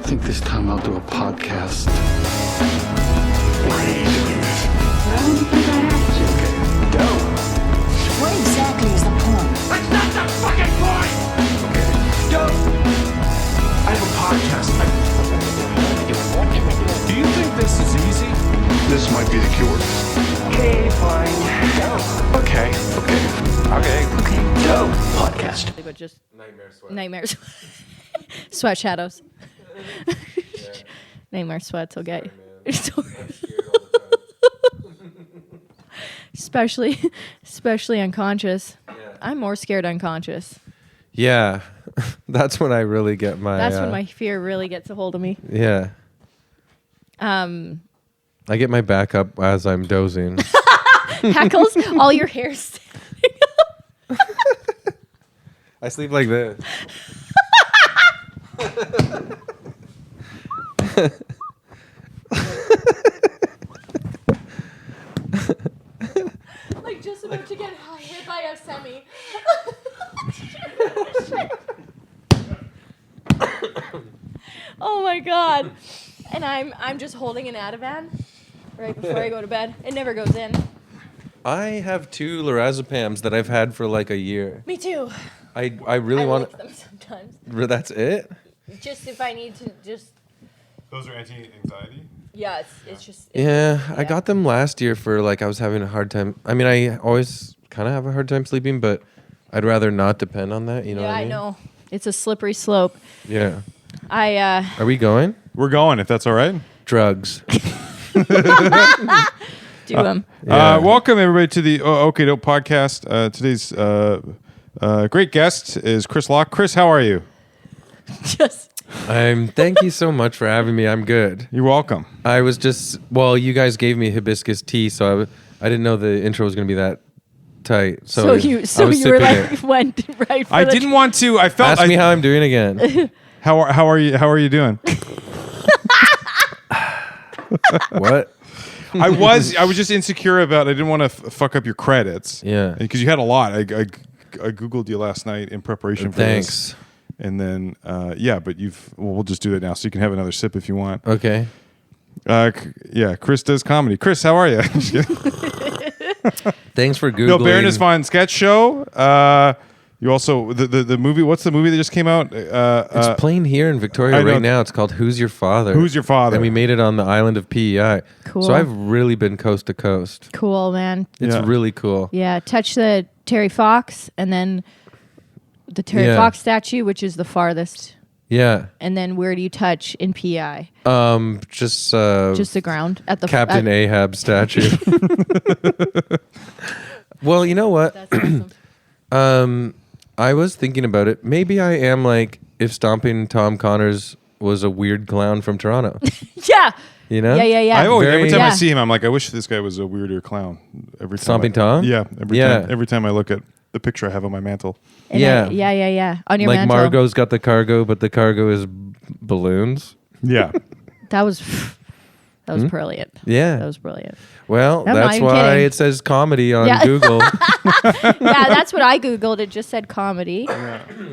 think this time I'll do a podcast. I don't think I have to. Okay, go. What exactly is the point? That's not the fucking point! Okay, go. I have a podcast. Do you think this is easy? This might be the cure. Okay, fine. Go. Okay. Go. Podcast. But just Nightmare sweat. nightmare sweat shadows. Nightmare sweats will get you. I'm scared all the time. especially unconscious. Yeah. I'm more scared unconscious. Yeah, that's when I really get my. That's when my fear really gets a hold of me. Yeah. I get my back up as I'm dozing. Hackles, all your hair standing up. I sleep like this. Like just about to get hit by a semi. Oh my god. And I'm just holding an Ativan right before I go to bed. It never goes in. I have 2 lorazepams that I've had for like a year. Me too. I really I want. lick them sometimes. That's it. Just if I need to just Those are anti-anxiety? yeah, it's just Yeah, I got them last year for like I was having a hard time. I mean, I always kind of have a hard time sleeping, but I'd rather not depend on that. You know yeah, what I I mean? know. It's a slippery slope. Yeah. I Are we going? We're going, if that's all right. Drugs. do them. Yeah. Welcome, everybody, to the OK Dope podcast. Today's great guest is Chris Locke. Chris, how are you? Just Thank you so much for having me. I'm good. You're welcome. I was just you guys gave me hibiscus tea, so I didn't know the intro was going to be that tight. So you I was were sipping like it. went right for I the didn't want to. I felt. Ask me how I'm doing again. How are you? How are you doing? What? I was just insecure about. I didn't want to fuck up your credits. Yeah. Because you had a lot. I googled you last night in preparation for this. Thanks. And then but we'll just do that now, so you can have another sip if you want. Okay. Chris does comedy. Chris, how are you? Thanks for Googling. No, Baroness Von Sketch show. You also the movie. What's the movie that just came out? It's playing here in Victoria I know. right now. It's called Who's Your Father? Who's Your Father? And we made it on the island of PEI. Cool. So I've really been coast to coast. Cool, man. It's Yeah. really cool. Yeah, touch the Terry Fox and then the Terry Yeah. Fox statue, which is the farthest. Yeah. And then where do you touch in PI? Just Just the ground at the Captain Ahab statue. Well, you know what? That's awesome. I was thinking about it. Maybe I am like if Stomping Tom Connors was a weird clown from Toronto. Yeah. You know? Yeah. Every time I Yeah. see him, I'm like, I wish this guy was a weirder clown. Every time Stomping Tom? Yeah. Yeah. Every time I look at the picture I have on my mantle. And Yeah. Yeah. On your Like mantle. Margot's got the cargo, but the cargo is balloons. Yeah. That was brilliant. Yeah. That was brilliant. Well, I'm not that's even why kidding. it says comedy on Yeah. Google. Yeah, that's what I Googled. It just said comedy.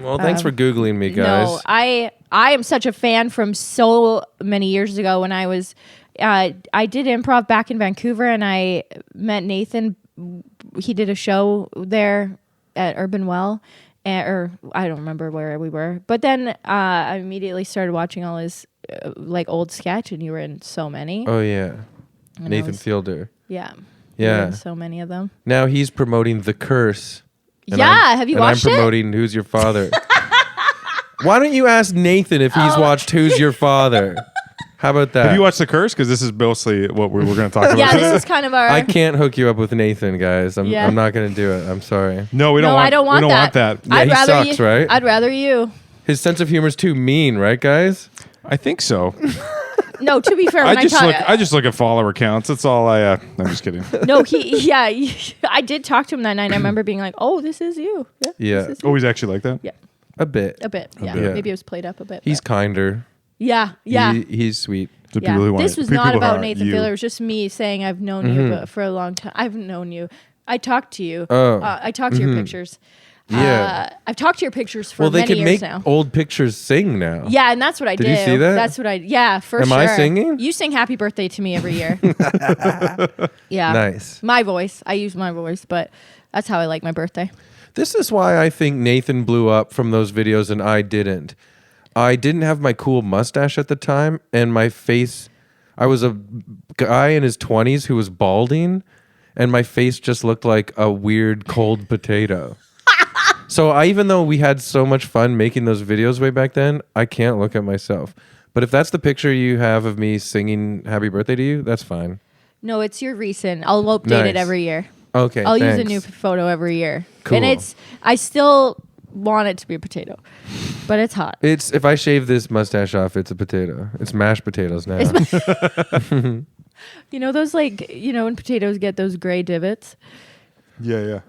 Well, thanks for Googling me, guys. No, I am such a fan from so many years ago when I was I did improv back in Vancouver and I met Nathan. He did a show there at Urban Well, or I don't remember where we were. But then I immediately started watching all his like old sketch, and you were in so many. Oh, yeah. And I Nathan was- Fielder. Yeah. You were Yeah. in so many of them. Now he's promoting The Curse. And Yeah, have you watched I'm it? promoting Who's Your Father. Why don't you ask Nathan if he's watched Who's Your Father? How about that? Have you watched The Curse? Because this is mostly what we're going to talk about. Yeah, this is kind of our. I can't hook you up with Nathan, guys. Yeah. I'm not going to do it. I'm sorry. No, we don't No, want I don't want we don't that. want that. Yeah, I'd he rather sucks, you, right? I'd rather you. His sense of humor is too mean, right, guys? I think so. No, to be fair, when I just look at follower counts. That's all I'm just kidding. No, I did talk to him that night. I remember being like, "Oh, this is you." Yeah. this is you. Oh, he's actually like that? Yeah, A bit. a bit. Yeah, bit. maybe it was played up a bit. He's but- kinder. yeah. He's sweet. To Yeah. people who want This was people not who about are Nathan you. Fielder. It was just me saying I've known you but for a long time. I've known you. I talked to you. Oh. I talked to your pictures. I've talked to your pictures for Well, they many can years make now. old pictures sing now. Yeah, and that's what I do. Did you see that? That's what I. Yeah, for Am sure. I singing? You sing "Happy Birthday" to me every year. Yeah, Nice. My voice. I use my voice, but that's how I like my birthday. This is why I think Nathan blew up from those videos and I didn't. I didn't have my cool mustache at the time, and my face. I was a guy in his 20s who was balding, and my face just looked like a weird cold potato. So even though we had so much fun making those videos way back then, I can't look at myself. But if that's the picture you have of me singing "Happy Birthday" to you, that's fine. No, it's your recent. I'll update it Nice. every year. Okay, I'll use a thanks. new photo every year. Cool. And I still want it to be a potato, but it's hot. It's if I shave this mustache off, it's a potato. It's mashed potatoes now. You know those when potatoes get those gray divots? Yeah.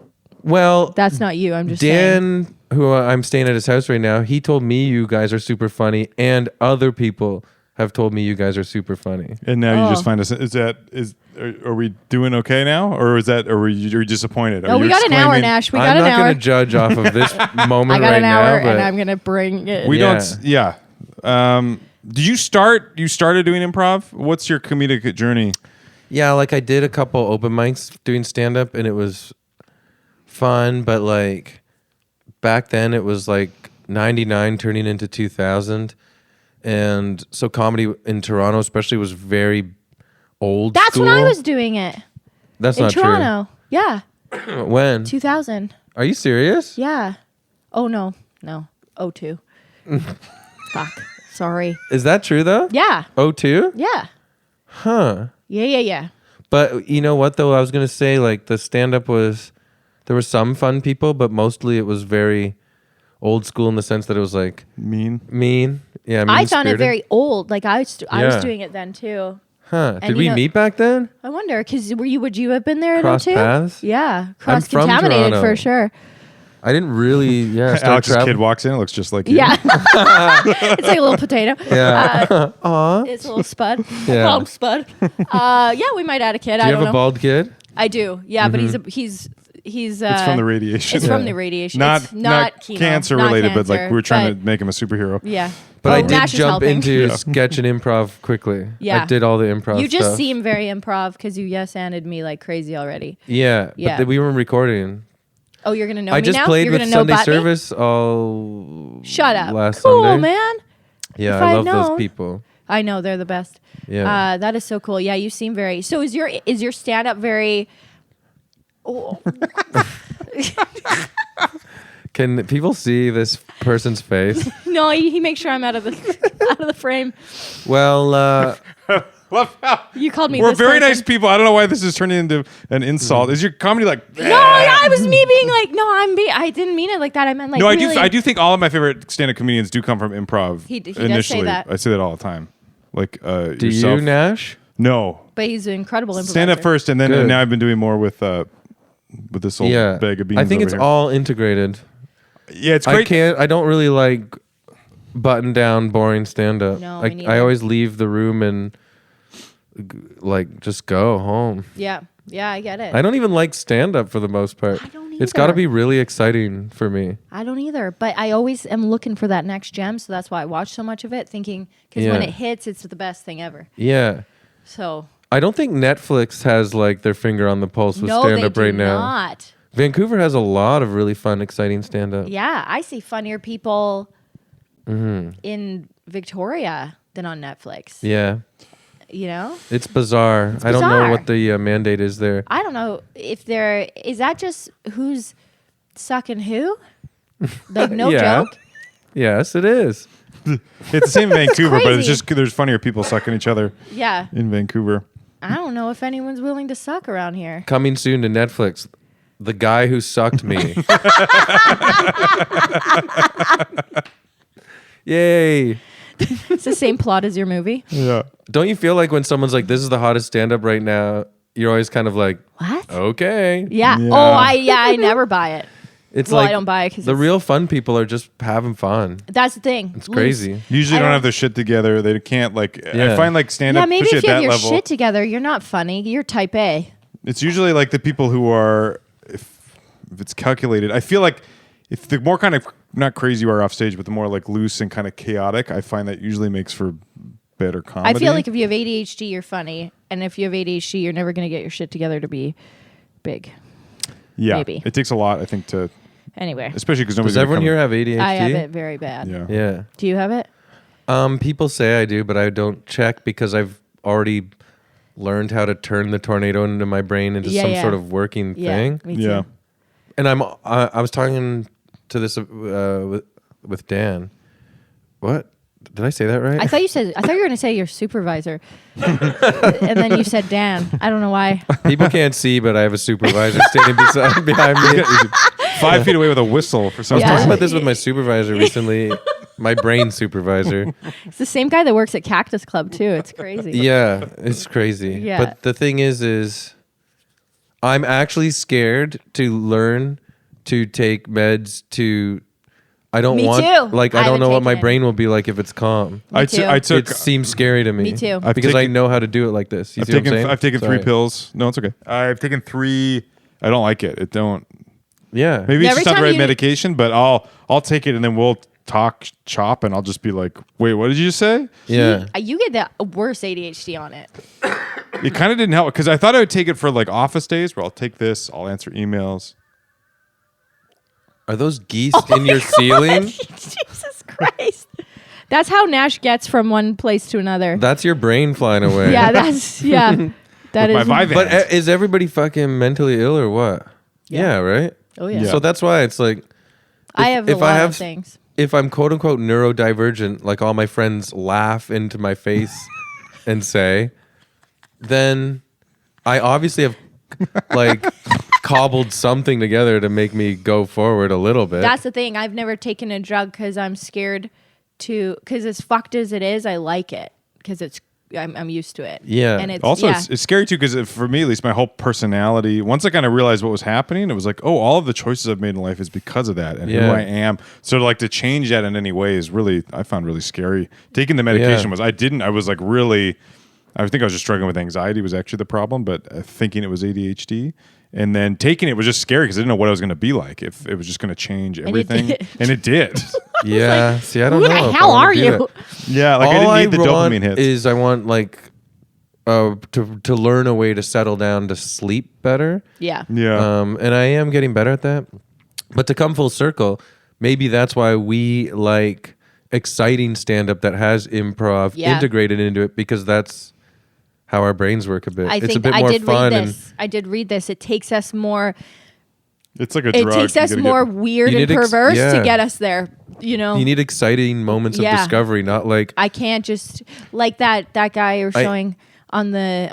Well, That's not you. I'm just saying. Dan, who I'm staying at his house right now, he told me you guys are super funny, and other people have told me you guys are super funny. And now you Oh. just find us. Are we doing okay now, or are you disappointed? No, we got an hour, Nash. We got I'm an not hour. going to judge off of this moment I got right an hour, now, and but I'm gonna bring it. We Yeah. don't. Yeah. Did you start? You started doing improv. What's your comedic journey? yeah, like I did a couple open mics doing stand up, and it was fun, but like back then it was like 99 turning into 2000, and so comedy in Toronto especially was very old That's school. when I was doing it That's in not Toronto. Yeah, true. When? 2000. Are you serious? Yeah. Oh no. 02. Fuck. Sorry. Is that true though? Yeah. 02? Yeah. Huh. Yeah. But you know what though? I was gonna say like the stand up was there were some fun people, but mostly it was very old school in the sense that it was like Mean. mean. Yeah, I found it mean-spirited. very old. Like I was Yeah. doing it then too. Huh. and Did we you know- meet back then? I wonder, because would you have been there in Cross 02? paths? Yeah, I'm cross from contaminated Toronto. for sure. I didn't really start Alex's traveling. kid walks in. It looks just like you. Yeah, it's like a little potato. Yeah. Aw. It's a little spud. Yeah. Call him Spud. Yeah, we might add a kid. Do I you don't have know. a bald kid? I do. Yeah, but he's. It's from the radiation. It's from the radiation. Not It's not chemo, cancer not related, but like cancer, we're trying but- to make him a superhero. Yeah, But I Oh, did Nash is jump helping. into sketch and improv quickly. Yeah. I did all the improv You just stuff. seem very improv because you yes-anded me like crazy already. Yeah. Yeah. But we weren't recording. Oh, you're gonna know I me just now. played You're with gonna know Sunday about me? service all Shut up. last Cool, Sunday. man. Yeah, If I I'd love those known. people. I know they're the best. Yeah. That is so cool. Yeah, you seem very. So is your stand up very? Oh, Can people see this person's face? no, he makes sure I'm out of the frame. Well, Love how You called me. we're this very person. nice people. I don't know why this is turning into an insult. Is your comedy like? No, I was me being like, no, I didn't mean it like that. I meant like. No, really, I do think all of my favorite stand-up comedians do come from improv. He does say initially, that. I say that all the time. Like, do yourself. you, Nash? No, But he's an incredible improviser. stand up first, and then Good. now I've been doing more with this old Yeah. bag of beans. I think over it's here. all integrated. Yeah, it's I great. can't. I don't really like button down, boring stand up. No, I me neither. always leave the room and like just go home. Yeah, I get it. I don't even like stand up for the most part. I don't It's got to either. be really exciting for me. I don't either, but I always am looking for that next gem, so that's why I watch so much of it, thinking because when Yeah. it hits, it's the best thing ever. Yeah. So I don't think Netflix has like their finger on the pulse with no, stand they up do right now. not. Vancouver has a lot of really fun, exciting stand up. Yeah, I see funnier people Mm-hmm. in Victoria than on Netflix. Yeah. You know, It's bizarre. I don't know bizarre. what the mandate is there. I don't know if there is that just who's sucking who. Like no Yeah. joke. Yes, it is. It's the same in Vancouver, but it's crazy. just there's funnier people sucking each other Yeah, in Vancouver. I don't know if anyone's willing to suck around here. Coming soon to Netflix. The guy who sucked me. Yay. It's the same plot as your movie. Yeah. Don't you feel like when someone's like, this is the hottest stand up right now, you're always kind of like, What? okay. Yeah. Yeah. Oh, I never buy it. It's Well, like I don't buy it 'cause the it's- real fun people are just having fun. That's the thing. It's crazy. Usually I don't don't- have their shit together. They can't like. I Yeah. find like stand Yeah, up, maybe especially if you at have that your level. shit together, you're not funny. You're type A. It's usually like the people who are, if it's calculated. I feel like if the more kind of not crazy you are off stage, but the more like loose and kind of chaotic, I find that usually makes for better comedy. I feel like if you have ADHD, you're funny, and if you have ADHD, you're never going to get your shit together to be big. yeah, maybe. it takes a lot, I think, to Anyway, especially because nobody's Does everyone here have ADHD? I have it very bad. Yeah. Yeah. Do you have it? People say I do, but I don't check because I've already learned how to turn the tornado into my brain into some sort of working thing. Me too. Yeah. And I was talking to this with Dan. What? Did I say that right? I thought you were going to say your supervisor, and then you said Dan. I don't know why. People can't see, but I have a supervisor standing behind me. 5 feet away with a whistle for some I was talking reason. about this with my supervisor recently, my brain supervisor. It's the same guy that works at Cactus Club too. It's crazy. Yeah, it's crazy. Yeah. But the thing is I'm actually scared to learn to take meds to. I don't Me want too. like I I don't haven't know what taken my any. brain will be like if it's calm. I too. took. It seems scary to me. Me too. I've Because I taken- know how to do it like this. You see what I'm saying? I've taken Sorry. 3 pills. No, it's okay. I've taken 3. I don't like it. It don't. Yeah. Maybe it's Every just not the time right you- medication, but I'll take it and then we'll talk chop and I'll just be like, wait, what did you just say? Yeah. You get the worst ADHD on it. It kind of didn't help because I thought I would take it for like office days where I'll take this, I'll answer emails. Are those geese in your ceiling? Jesus Christ. That's how Nash gets from one place to another. That's your brain flying away. Yeah, that's that My is. Vyvanse. But is everybody fucking mentally ill or what? Yeah, right? Oh yeah. Yeah. So that's why it's like I have a if I lot have- of things. if I'm quote unquote neurodivergent, like all my friends laugh into my face and say, then I obviously have like cobbled something together to make me go forward a little bit. That's the thing. I've never taken a drug because I'm scared to. Because as fucked as it is, I like it because I'm used to it. Yeah. And it's Also, yeah. it's scary too because for me, at least, my whole personality. Once I kind of realized what was happening, it was like, oh, all of the choices I've made in life is because of that and who Yeah. I am. So to change that in any way is really, I found really scary. Taking the medication Yeah. I was like really, I think I was just struggling with anxiety was actually the problem, but thinking it was ADHD. And then taking it was just scary because I didn't know what I was going to be like if it was just going to change everything, did. and it did. yeah. See, I don't Who know. the if I hell wanna are do you? that. Yeah, like All I didn't need the want dopamine hits. is I want like to learn a way to settle down to sleep better. Yeah. yeah, And I am getting better at that. But to come full circle, maybe that's why we like exciting stand up that has improv Yeah. integrated into it because that's how our brains work a bit. I It's think a bit I more did fun read and this. I did read this. It takes us more. it's like a It drug. takes You us gotta more get- weird You and need perverse yeah. to get us there. You know. you need exciting moments Yeah. of discovery, not like I can't just like that guy you're showing on the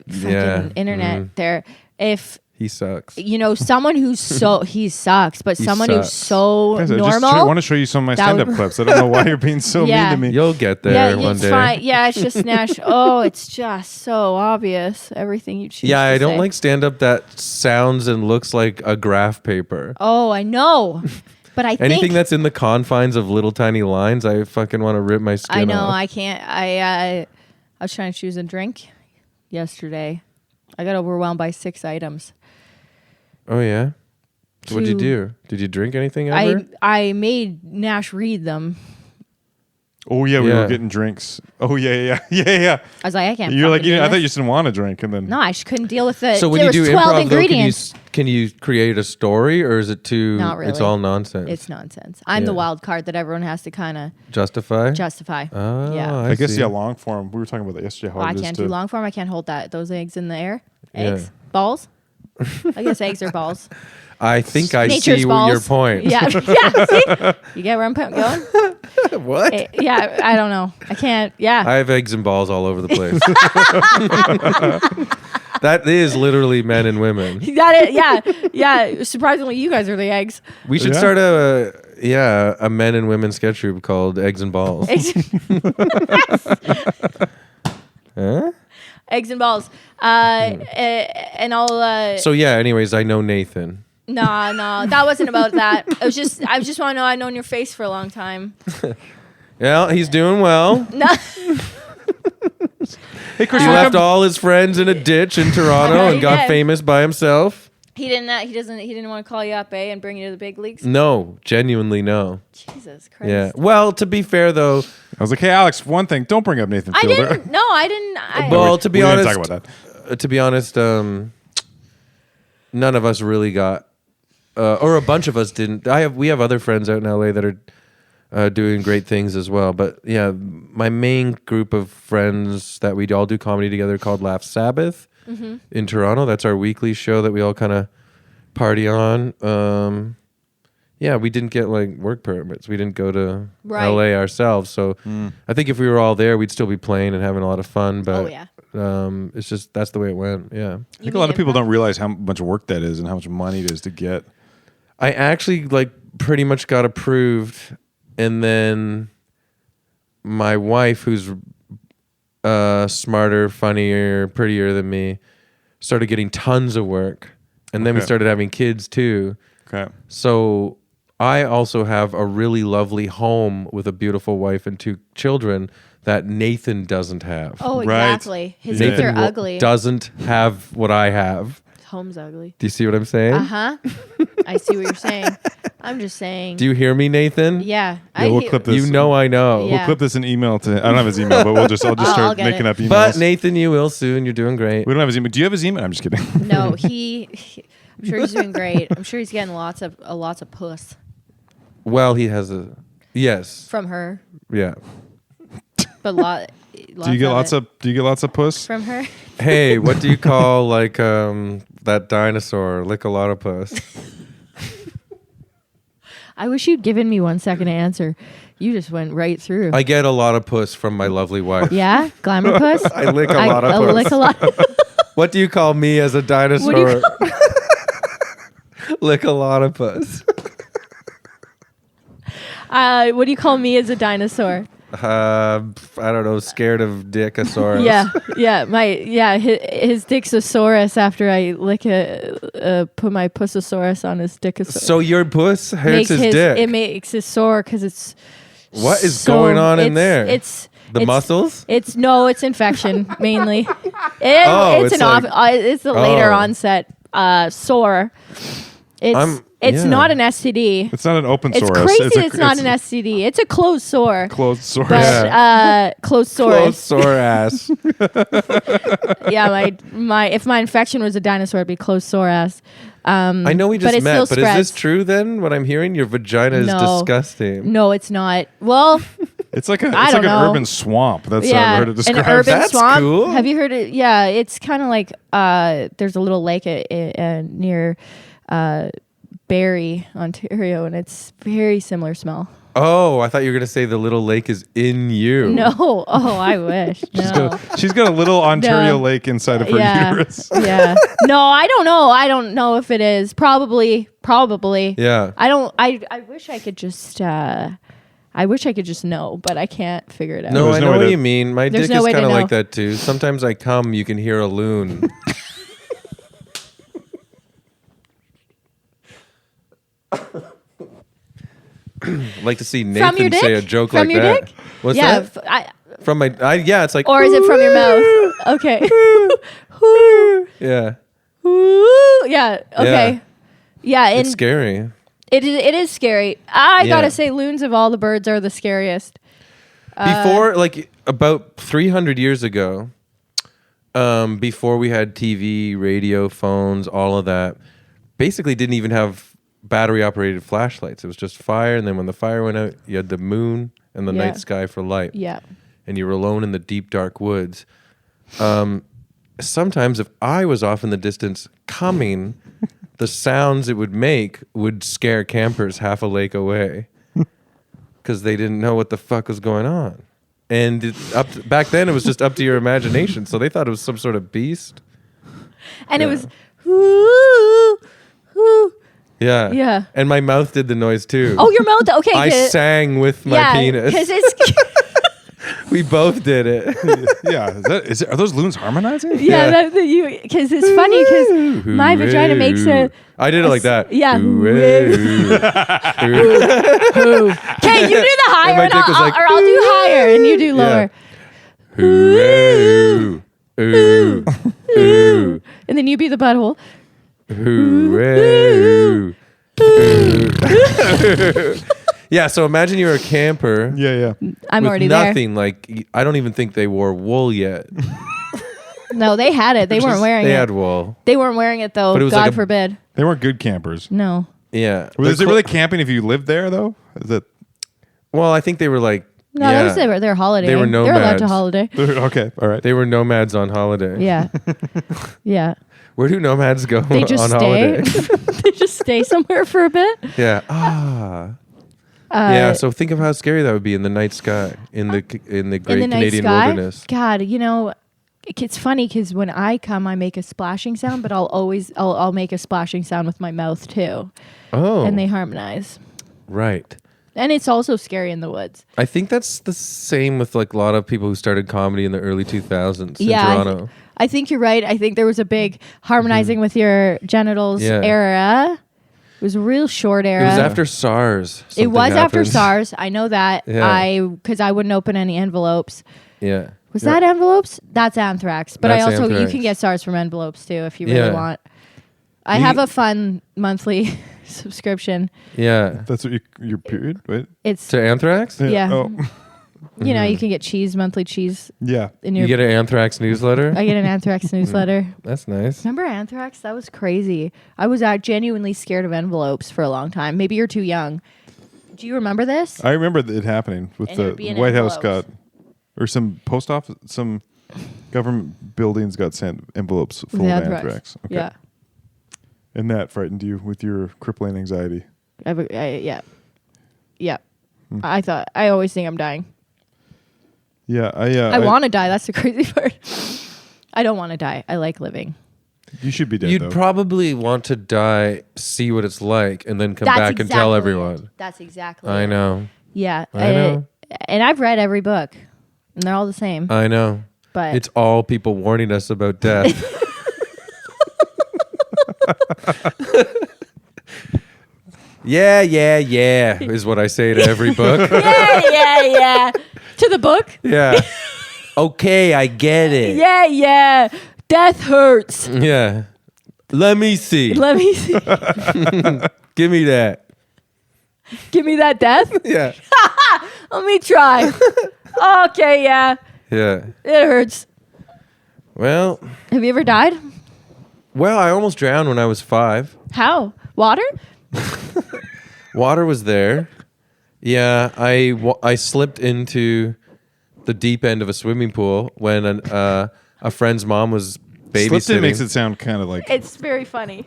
fucking yeah. internet there. If he sucks. someone who's he sucks, but He someone sucks. who's so Guys, I normal. want to show you some of my That would- stand-up clips. I don't know why you're being so Yeah. mean to me. You'll get there yeah, one it's day. fine. Yeah, it's just Nash. Oh, it's just so obvious. Everything you choose. Yeah, to I don't say. like stand up that sounds and looks like a graph paper. Oh, I know, but I Anything think that's in the confines of little tiny lines, I fucking want to rip my skin I know off. I can't. I was trying to choose a drink yesterday. I got overwhelmed by 6 items. Oh yeah. So what'd you Two. do? Did you drink anything ever? I made Nash read them. Oh yeah, we Yeah. were getting drinks. Oh yeah. I I was like, I can't. You're like, fucking do I thought this. you just didn't want to drink, and then No, I just couldn't deal with it. So when there you was do 12 improv, though, ingredients. can you create a story, or is it too? Not really. It's all nonsense. It's nonsense. I'm the Yeah. wild card that everyone has to kind of Justify. justify. Oh, yeah. I guess see. yeah, long form. We were talking about that yesterday. How Well, I it is can't to- do long form. I can't hold those eggs in the air. Yeah. Eggs, balls. I guess eggs are balls. I think I Nature's see balls. your point. Yeah, yeah. See? You get where I'm going? What? Yeah, I don't know. I can't. Yeah. I have eggs and balls all over the place. That is literally men and women. That is, yeah. Surprisingly, you guys are the eggs. We should Yeah. start a men and women sketch group called Eggs and Balls. Huh? Eggs and balls. And I'll. So yeah. Anyways, I know Nathan. No, that wasn't about that. I just want to know I've known your face for a long time. Yeah, he's doing well. No, Hey, Chris, He you left have- all his friends in a ditch in Toronto and got Yeah. famous by himself. He didn't. He doesn't. He didn't want to call you up, and bring you to the big leagues. No, genuinely no. Jesus Christ. Yeah. Well, to be fair though, I was like, hey, Alex, one thing, don't bring up Nathan I Fielder. didn't. No, I didn't. well, to be we honest, didn't talk about that. to be honest, none of us really got, or a bunch of us didn't. We have other friends out in LA that are doing great things as well. But yeah, my main group of friends that we all do comedy together called Laugh Sabbath in Toronto. That's our weekly show that we all kind of party on. Yeah, we didn't get like work permits. We didn't go to LA ourselves. So I think if we were all there, we'd still be playing and having a lot of fun. But it's just that's the way it went. Yeah. I think a lot of people don't realize how much work that is and how much money it is to get. I actually like pretty much got approved, and then my wife, who's smarter, funnier, prettier than me, started getting tons of work, and then we started having kids too. Okay. So I also have a really lovely home with a beautiful wife and 2 children that Nathan doesn't have. Oh, Right. exactly. His Nathan kids are ugly. doesn't have what I have. His home's ugly. Do you see what I'm saying? I see what you're saying. I'm just saying. Do you hear me, Nathan? Yeah. We'll clip this. You know I know. Yeah. We'll clip this in email to. I don't have his email, but I'll just I'll start get making it. up emails. But Nathan, you will soon. You're doing great. we don't have his email. Do you have his email? I'm just kidding. No, I'm sure he's doing great. I'm sure he's getting lots of puss Well, he has a yes. from her, Yeah. but lots Do you get lots of puss? from her. Hey, what do you call like that dinosaur? Lickalotopus. I wish you'd given me 1 second to answer. You just went right through. I get a lot of puss from my lovely wife. Yeah, glamour puss. I lick a lot of puss. lick a lot. What do you call me as a dinosaur? What do you Lickalotopus. What do you call me as a dinosaur? I don't know. Scared of Dickosaurus. His Dickosaurus after I put my pussosaurus on his Dickosaurus. So your puss hurts his dick. It makes it sore because it's. What is going on in there? It's muscles. It's infection mainly. It's It's a later onset sore. It's not an STD. It's not an open It's source. crazy it's not an STD. It's a closed sore. Closed source. But closed sore. Close sore ass. Yeah, if my infection was a dinosaur, it'd be closed sore ass. I know we just it met, still but is this spreads. true then? What I'm hearing, your vagina is disgusting. No, it's not. Well, It's like an don't know. urban swamp. That's yeah, how I've heard it described. an urban That's swamp. cool. Have you heard it? Yeah, it's kind of like there's a little lake near Barrie, Ontario, and it's very similar smell. Oh, I thought you were going to say the little lake is in you. No, oh, I wish. No. She's got a little Ontario No. lake inside of her Yeah, uterus. yeah. No, I don't know. I don't know if it is. Probably. Yeah. I don't. I wish I could just. I wish I could just know, but I can't figure it out. No, There's I no know way what to- you mean. My There's dick no is way to kind of know. like that too. Sometimes I come, you can hear a loon. Like to see From your Nathan dick? say a joke From like your that. dick? What's Yeah. that? From my, yeah, it's like. Or is it from your mouth? Okay. Yeah. Yeah. Okay. Yeah. And It's scary. it is scary. I Yeah. gotta say, loons of all the birds are the scariest. Before, like about 300 years ago, before we had TV, radio, phones, all of that, basically didn't even have battery operated flashlights. It was just fire. And then when the fire went out, you had the moon and the Yeah. night sky for light. Yeah. And you were alone in the deep, dark woods. Sometimes if I was off in the distance coming, the sounds it would make would scare campers half a lake away because they didn't know what the fuck was going on. And back then, it was just up to your imagination. So they thought it was some sort of beast. And it Yeah. was. Whoo, whoo. Yeah. Yeah. And my mouth did the noise too. Oh, your mouth. Okay. I good. sang with my yeah, penis. because it's. We both did it. Yeah. Are those loons harmonizing? Yeah, because it's funny because my vagina makes a. I did it like that. Yeah. Hooray. Okay, you do the higher, my and dick was like, or I'll do higher, and you do lower. Hooray. Ooh. Ooh. And then you be the butthole. Hooray. Yeah, so imagine you're a camper. Yeah. I'm with already nothing. Like, I don't even think they wore wool yet. there. No, they had it. They weren't wearing They it. had wool. They weren't wearing it though. But it was God like a- forbid. They weren't good campers. No. Yeah. Was it really camping if you lived there though? Is it Well, I think they were like. No, yeah. that was their holiday. They were They're allowed to nomads. holiday. okay? All right. They were nomads on holiday. Yeah. Yeah. Where do nomads go They just on stay. holiday? They just stay somewhere for a bit. Yeah. Yeah. So think of how scary that would be in the night sky, in the great In the night Canadian sky. wilderness. God, it's funny because when I come, I make a splashing sound, but I'll make a splashing sound with my mouth too, Oh. and they harmonize. Right. And it's also scary in the woods. I think that's the same with like a lot of people who started comedy in the early 2000s in Toronto. I think you're right. I think there was a big harmonizing with your genitals Yeah. era. It was a real short era. It was after SARS. It was something after happened. SARS. I know that. Yeah. Because I wouldn't open any envelopes. Yeah. Was that envelopes? That's anthrax. But That's you anthrax. can get SARS from envelopes too if you really Yeah. want. I You have can- a fun monthly subscription. Yeah. That's what your period. Wait. It's To anthrax? Yeah. Oh. you can get monthly cheese Yeah. in You your. get an anthrax newsletter? I get an anthrax newsletter. That's nice. Remember anthrax? That was crazy. I was genuinely scared of envelopes for a long time. Maybe you're too young. Do you remember this? I remember it happening with And it would the be in White House envelopes. or some post office, some government buildings got sent envelopes full With of anthrax. Okay. Yeah. And that frightened you with your crippling anxiety. Yeah. Yeah. Hmm. I always think I'm dying. Yeah, I want to die. That's the crazy part. I don't want to die. I like living. You should be dead You'd though. probably want to die, see what it's like, and then come That's back and tell exactly everyone. it. That's exactly I it. know. Yeah. I know. And I've read every book, and they're all the same. I know. But It's all people warning us about death. Yeah, is what I say to every book. yeah. To the book? Yeah. Okay, I get it. Yeah. Death hurts. Yeah. Let me see. Let me see. Give me that. Give me that death. Yeah. Let me try. Okay, yeah. Yeah. It hurts. Well, Have you ever died? I almost drowned when I was 5. How? Water? Water was there. Yeah, I slipped into the deep end of a swimming pool when a friend's mom was babysitting. Slipped in makes it sound kind of like It's very funny.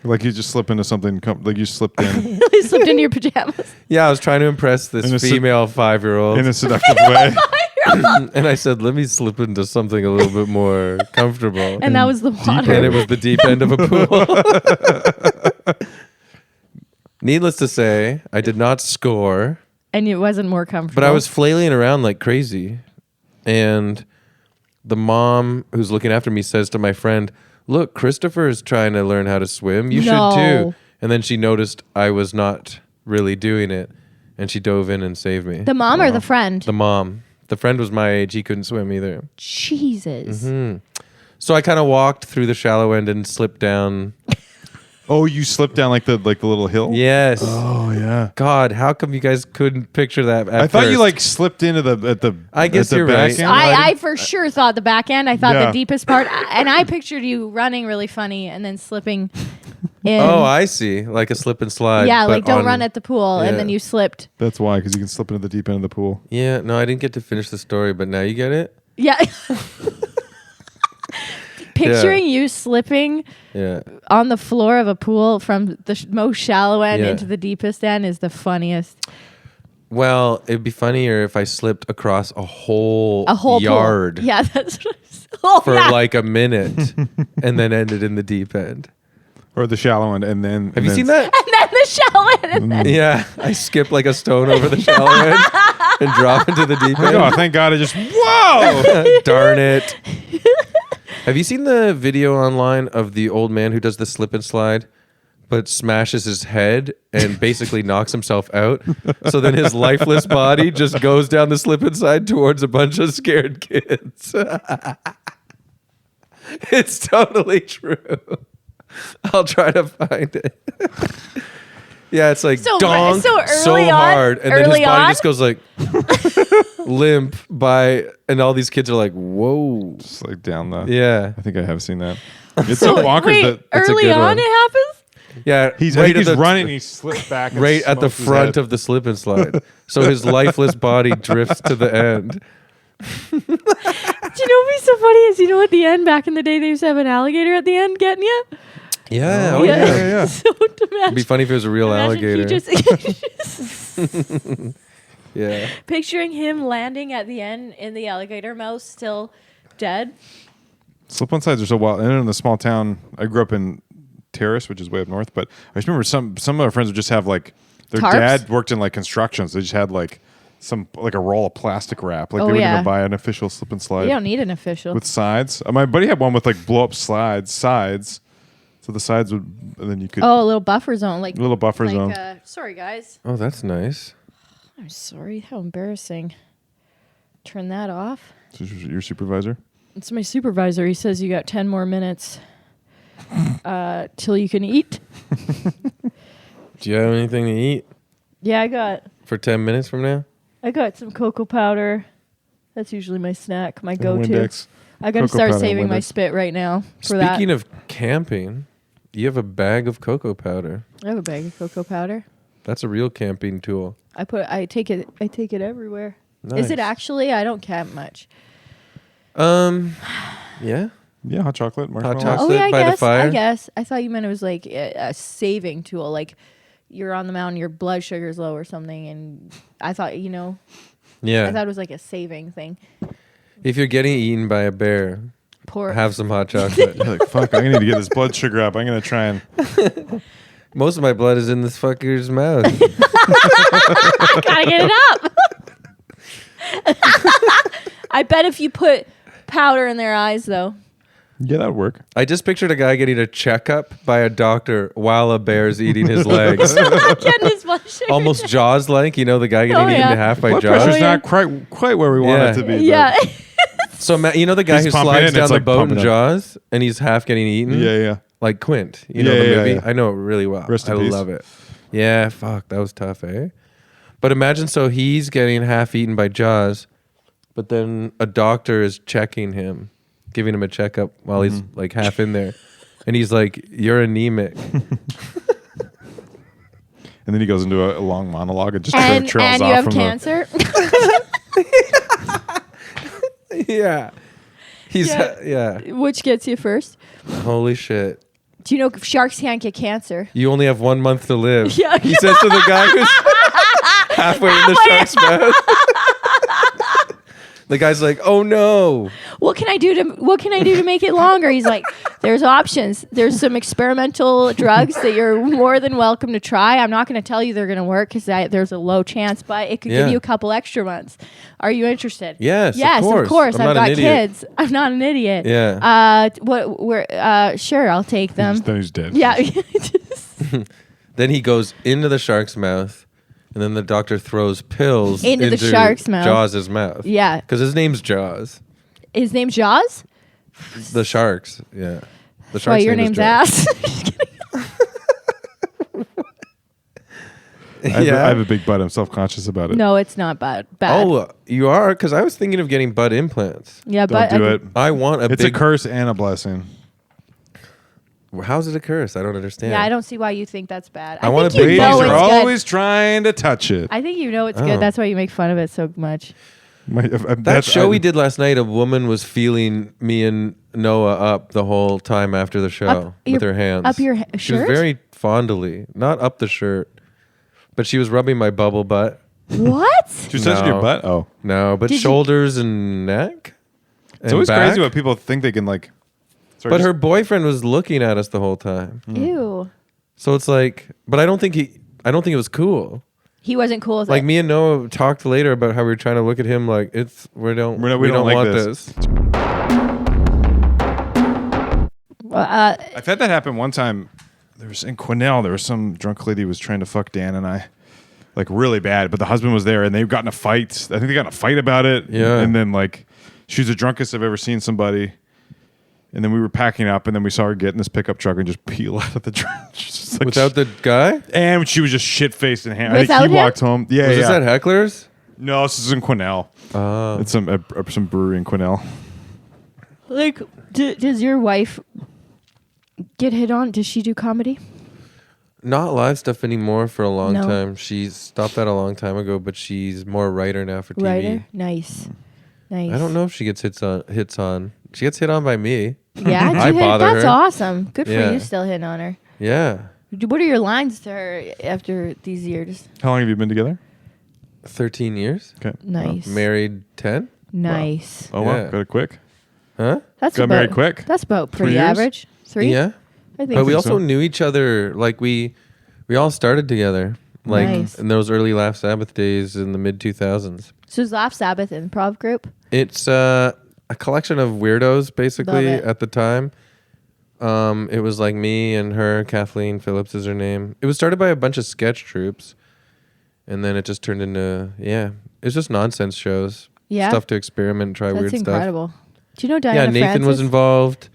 you just slip into something. Like you slipped in You slipped into your pajamas. Yeah, I was trying to impress In a this se- female 5-year-old. in a seductive way. And I said, let me slip into something a little bit more comfortable. And that was the water. And it was the deep end of a pool. Needless to say, I did not score, And it wasn't more comfortable. but I was flailing around like crazy. And the mom who's looking after me says to my friend, look, Christopher is trying to learn how to swim. You should No. too. And then she noticed I was not really doing it. And she dove in and saved me. The mom or the friend? The mom. The friend was my age. He couldn't swim either. Jesus. So I kind of walked through the shallow end and slipped down. Oh, you slipped down like the little hill. Yes. Oh yeah. God, how come you guys couldn't picture that at I thought you first? like slipped into the. I guess at the you're back right. end. I for sure thought the back end. I thought Yeah. the deepest part. And I pictured you running really funny and then slipping in. Oh, I see. Like a slip and slide. yeah, but like don't on- run at the pool. Yeah. And then you slipped. That's why, because you can slip into the deep end of the pool. Yeah, no, I didn't get to finish the story, but now you get it? Yeah. Picturing you slipping Yeah. on the floor of a pool from the most shallow end Yeah. into the deepest end is the funniest. Well, it'd be funnier if I slipped across a whole Pool. yard Yeah, that's oh, for yeah. like a minute and then ended in the deep end. Or the shallow end, and then. Have you seen that? And then the shallow end. And then Yeah, I skip like a stone over the shallow end and drop into the deep end. Oh, thank God! I just whoa. Darn it. Have you seen the video online of the old man who does the slip and slide but smashes his head and basically knocks himself out? So then his lifeless body just goes down the slip and slide towards a bunch of scared kids. It's totally true. I'll try to find it. Yeah, it's like So donk so so early on- hard, and then his early body on? just goes like limp by, and all these kids are like, "Whoa!" Just like down the. Yeah, I think I have seen that. It's so bonkers Wait, that That's a early good on one. it happens? yeah. he's right at he's the- running. And he slips back. And right at the smokes his front head. of the slip and slide, so his lifeless body drifts to the end. Do you know what'd be so funny is, at the end, back in the day, they used to have an alligator at the end getting you? Yeah, Oh, yeah. So to imagine, It'd be funny if it was a real imagine he alligator. just Yeah. picturing him landing at the end in the alligator mouth, still dead. Slip on slides are so wild. And in the small town, I grew up in Terrace, which is way up north. But I just remember some of our friends would just have like their Tarps? dad worked in like construction, so they just had like a roll of plastic wrap. Like Oh, they wouldn't yeah. even buy an official slip and slide You don't need an official. with sides. My buddy had one with like blow up sides. So the sides would, and then you could Oh, a little buffer zone, like a little buffer zone. Sorry, guys. Oh, that's nice. I'm sorry. How embarrassing. Turn that off. So your supervisor. It's my supervisor. He says you got 10 more minutes till you can eat. Do you have anything to eat Yeah, for 10 minutes from now? I got some cocoa powder. That's usually my snack, my And go-to. Windex. I got to Cocoa start powder, saving my Windex. spit right now for that. Speaking of camping, you have a bag of cocoa powder. I have a bag of cocoa powder. That's a real camping tool. I take it everywhere. Is it Nice. actually? I don't camp much. Yeah. Yeah, hot chocolate, marshmallow. chocolate. Oh yeah, I by the guess. fire? I guess. I thought you meant it was like a saving tool. Like you're on the mountain, your blood sugar's low or something, and I thought I Yeah. thought it was like a saving thing. If you're getting eaten by a bear, Poor. have some hot chocolate. You're like, fuck, I need to get this blood sugar up. I'm gonna try and Most of my blood is in this fucker's mouth. Gotta get it up. I bet if you put powder in their eyes, though. yeah, that'd work. I just pictured a guy getting a checkup by a doctor while a bear's eating his legs. Getting his blood sugar. Almost Jaws-like, the guy getting Oh, eaten yeah. in half by Blood Jaws. pressure's yeah. not quite where we want Yeah. it to be. but- Yeah. So the guy He's who pumping slides it, down it's the like boat in pumping it. Jaws, and he's half getting eaten. yeah. Like Quint, Yeah, the yeah, movie. yeah. I know it really well. Rest in I peace. love it. Yeah, fuck, that was tough, eh? But imagine, so he's getting half eaten by Jaws, but then a doctor is checking him, giving him a checkup while he's like half in there, and he's like, "You're anemic." And then he goes into a long monologue and just and trails you off have from cancer. Yeah, he's Yeah. Which gets you first? Holy shit! Do you know sharks can't get cancer? You only have 1 month to live. Yeah. He says to the guy who's halfway in the shark's mouth. The guy's like, "Oh no." What can I do to make it longer? He's like, there's options. There's some experimental drugs that you're more than welcome to try. I'm not going to tell you they're going to work because there's a low chance, but it could give Yeah. you a couple extra months. Are you interested? Yes, of Yes, course. I'm I've not got an idiot. kids. I'm not an idiot. Yeah. Sure, I'll take them. Then he's dead. Yeah. Then he goes into the shark's mouth, and then the doctor throws pills Into the shark's mouth. Jaws' mouth. Yeah. Because his name's Jaws. His name's Jaws? The sharks. Yeah. The Why shark's your name is name's Jaws. Ass? I have a big butt. I'm self-conscious about it. No, it's not bad. Oh, you are? Because I was thinking of getting butt implants. Yeah, Don't but do it. I want a It's big... a curse and a blessing. How's it a curse? I don't understand. Yeah, I don't see why you think that's bad. I want think a big you know butt. it's Ladies are good. always trying to touch it. I think you know it's Oh. good. That's why you make fun of it so much. That show we did last night, a woman was feeling me and Noah up the whole time after the show Up with your- her hands. up your She was shirt? very fondly, not up the shirt, but she was rubbing my bubble butt. What? She says your No. butt? Oh. No, but Did you- shoulders and neck. It's always crazy what people think they can like. Sorry, But just- her boyfriend was looking at us the whole time. Ew. So it's like, but I don't think it was cool. He wasn't cool with Like it. me and Noah talked later about how we were trying to look at him like we don't like want this. this. I've had that happen one time. There was in Quesnel. There was some drunk lady who was trying to fuck Dan and I, like really bad. But the husband was there, and they got in a fight. I think they got in a fight about it. Yeah. And then like, she's the drunkest I've ever seen somebody. And then we were packing up, and then we saw her get in this pickup truck and just peel out of the truck. Just like Without the guy? and she was just shit faced in hand. I Without think he him? walked home. Yeah, Was yeah. this at Heckler's? No, this is in Quesnel. It's some brewery in Quesnel. Like, does your wife get hit on? Does she do comedy? Not live stuff anymore for a long No. time. She stopped that a long time ago, but she's more a writer now for TV. Writer? Nice. Nice. I don't know if she gets hits on. She gets hit on by me. Yeah, I bother that's her. awesome. Good for Yeah. you still hitting on her. Yeah. What are your lines to her after these years? How long have you been together? 13 years. Okay. Nice. Married 10. Nice. Oh, wow. Yeah. Got it quick. Huh? That's Got married quick? That's about pretty years? average. 3? Yeah. I think But we so. also knew each other. Like we all started together. Like Nice. in those early Laugh Sabbath days in the mid 2000s. So is Laugh Sabbath improv group? It's a collection of weirdos, basically, Love it. at the time. It was like me and her. Kathleen Phillips is her name. It was started by a bunch of sketch troops, and then it just turned into it's just nonsense shows. Yeah. Stuff to experiment and try That's weird incredible. Do you know stuff. Diana Yeah, Nathan Francis? was involved.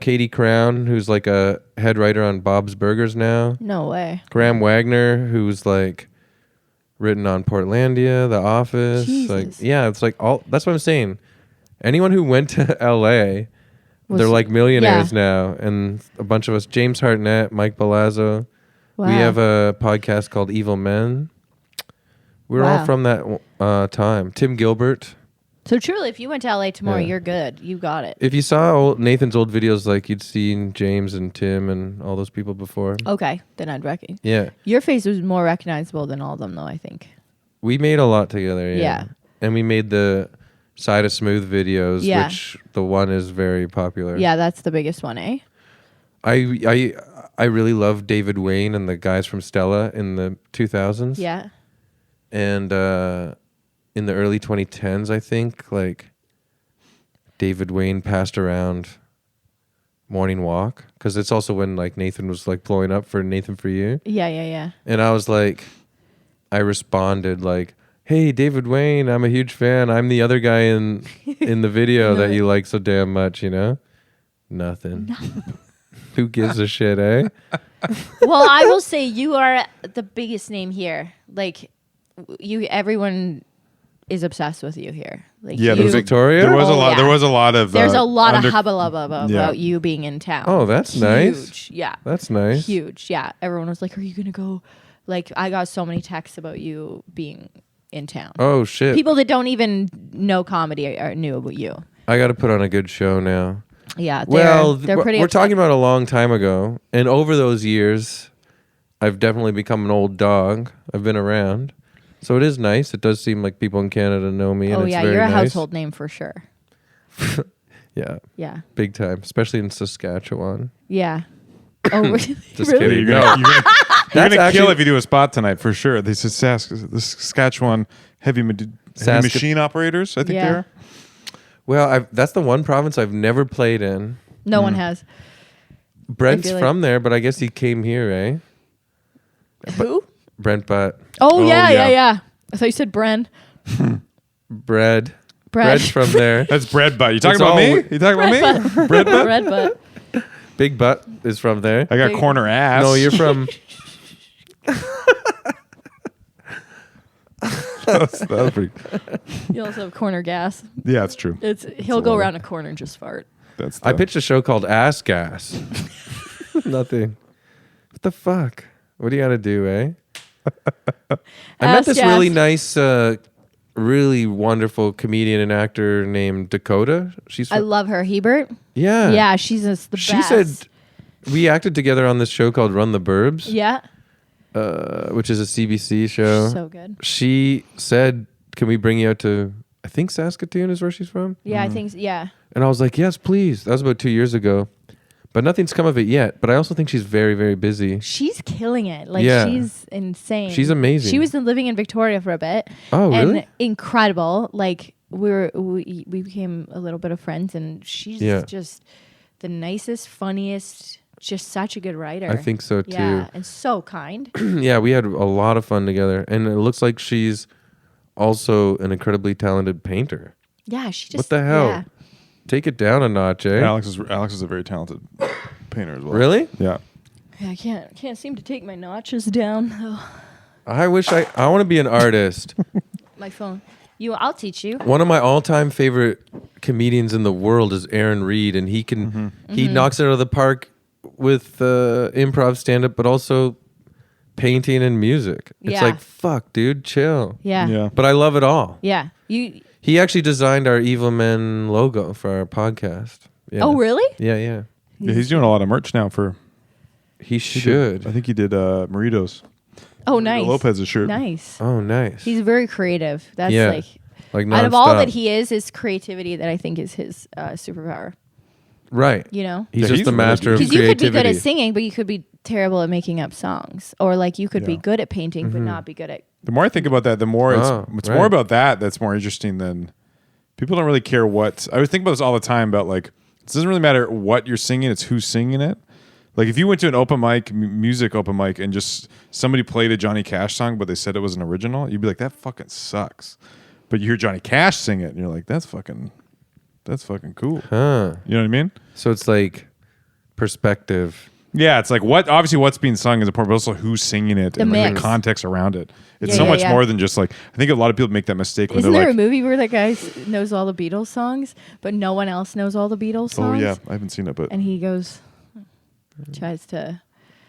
Katie Crown, who's like a head writer on Bob's Burgers now. No way. Graham Wagner, who's like written on Portlandia, The Office. Like, Jesus. yeah, it's like all. That's what I'm saying. Anyone who went to L.A., Was- they're like millionaires yeah. now, and a bunch of us. James Hartnett, Mike Palazzo. Wow. We have a podcast called Evil Men. We're Wow. all from that time. Tim Gilbert. So truly, if you went to LA tomorrow, Yeah. you're good. You got it. If you saw Nathan's old videos, like you'd seen James and Tim and all those people before. Okay, then I'd reckon. Yeah. Your face was more recognizable than all of them, though, I think. We made a lot together, yeah. Yeah. And we made the Side of Smooth videos, Yeah. which the one is very popular. Yeah, that's the biggest one, eh? I really love David Wayne and the guys from Stella in the 2000s. Yeah. And in the early 2010s, I think, like David Wayne passed around Morning Walk, because it's also when like Nathan was like blowing up for Nathan For You. Yeah. And I was like, I responded like, "Hey, David Wayne, I'm a huge fan. I'm the other guy in the video that you like so damn much, you know?" Nothing. Who gives a shit, eh? Well, I will say you are the biggest name here. Like, everyone is obsessed with you here. Like, Yeah, you, In Victoria? There was Oh, a lot. yeah. There was a lot of. There's a lot under- of hubba about Yeah. you being in town. Oh, that's nice. Huge. Yeah. That's nice. Huge. Yeah. Everyone was like, "Are you gonna go?" Like, I got so many texts about you being in town. Oh shit. People that don't even know comedy knew about you. I got to put on a good show now. Yeah. They're pretty. we're upset. talking about a long time ago, and over those years, I've definitely become an old dog. I've been around, so it is nice. It does seem like people in Canada know me. And Oh it's yeah, very you're a nice. household name for sure. Yeah, Yeah. big time, especially in Saskatchewan. Yeah. Oh, really? Just Really? kidding. You're gonna, No. you're That's gonna kill actually- if you do a spot tonight for sure. This is the Saskatchewan heavy machine operators. I think Yeah. they are. Well, that's the one province I've never played in. No one has. Brent's feel like- from there, but I guess he came here, eh? Who? Brent Butt. Oh, yeah. yeah. I thought you said Bren. Bread. Bread. Bread's from there. That's bread butt. You talking It's about all me? wi- You talking about me? Bread butt. Red butt. Big Butt is from there. I got Big- corner ass. No, you're from. that was pretty. You also have corner gas. Yeah, it's true. He'll go around a corner and just fart. That's. I pitched a show called Ass Gas. Nothing. What the fuck? What do you got to do, eh? I met Ass this Gas. really nice, really wonderful comedian and actor named Dakota. She's I from, love her. Hebert? yeah. Yeah, she's just the She best. said we acted together on this show called Run the Burbs, Yeah. which is a CBC show. So good. She said, "Can we bring you out to? I think Saskatoon is where she's from." Yeah, I think, yeah. And I was like, "Yes, please." That was about 2 years ago, but nothing's come of it yet. But I also think she's very, very busy. She's killing it. Like, Yeah. she's insane. She's amazing. She was living in Victoria for a bit. Oh, and really? incredible. Like, we became a little bit of friends, and she's Yeah. just the nicest, funniest, just such a good writer. I think so too. Yeah, and so kind. Yeah, we had a lot of fun together, and it looks like she's also an incredibly talented painter. Yeah, she just. What the hell? Yeah. take it down a notch, eh? Alex is a very talented painter as well. Really? Yeah. I can't seem to take my notches down. Ugh. I wish I want to be an artist. My phone. I'll teach you. One of my all-time favorite comedians in the world is Aaron Reed, and he knocks it out of the park with improv stand-up, but also painting and music. It's Yeah. like, fuck, dude, chill. Yeah. Yeah. But I love it all. Yeah. He actually designed our Evil Men logo for our podcast. Yeah. Oh, really? Yeah, yeah. Yeah, he's doing a lot of merch now for. He should. I think he did Maritos. Oh, nice. Lopez's shirt. Nice. Oh, nice. He's very creative. That's Yeah. Like out of all nonstop. that he is creativity that I think is his superpower. Right. You know? He's Yeah, just he's the really master good. of Because you could be creativity. good at singing, but you could be terrible at making up songs. Or like you could be Yeah. good at painting, but not be good at. The more I think about that, the more it's right. more about that that's more interesting than people don't really care what. I would think about this all the time about like it doesn't really matter what you're singing, it's who's singing it. Like if you went to an open mic, music open mic, and just somebody played a Johnny Cash song, but they said it was an original, you'd be like, that fucking sucks. But you hear Johnny Cash sing it, and you're like, that's fucking cool. Huh. You know what I mean? So it's like perspective. Yeah, it's like obviously what's being sung is important, but also who's singing it and like the mix. context around it. It's Yeah, so yeah, much yeah. more than just like I think a lot of people make that mistake when Isn't they're there like, a movie where that guy knows all the Beatles songs, but no one else knows all the Beatles oh songs? yeah, I haven't seen it, but And he goes, tries to.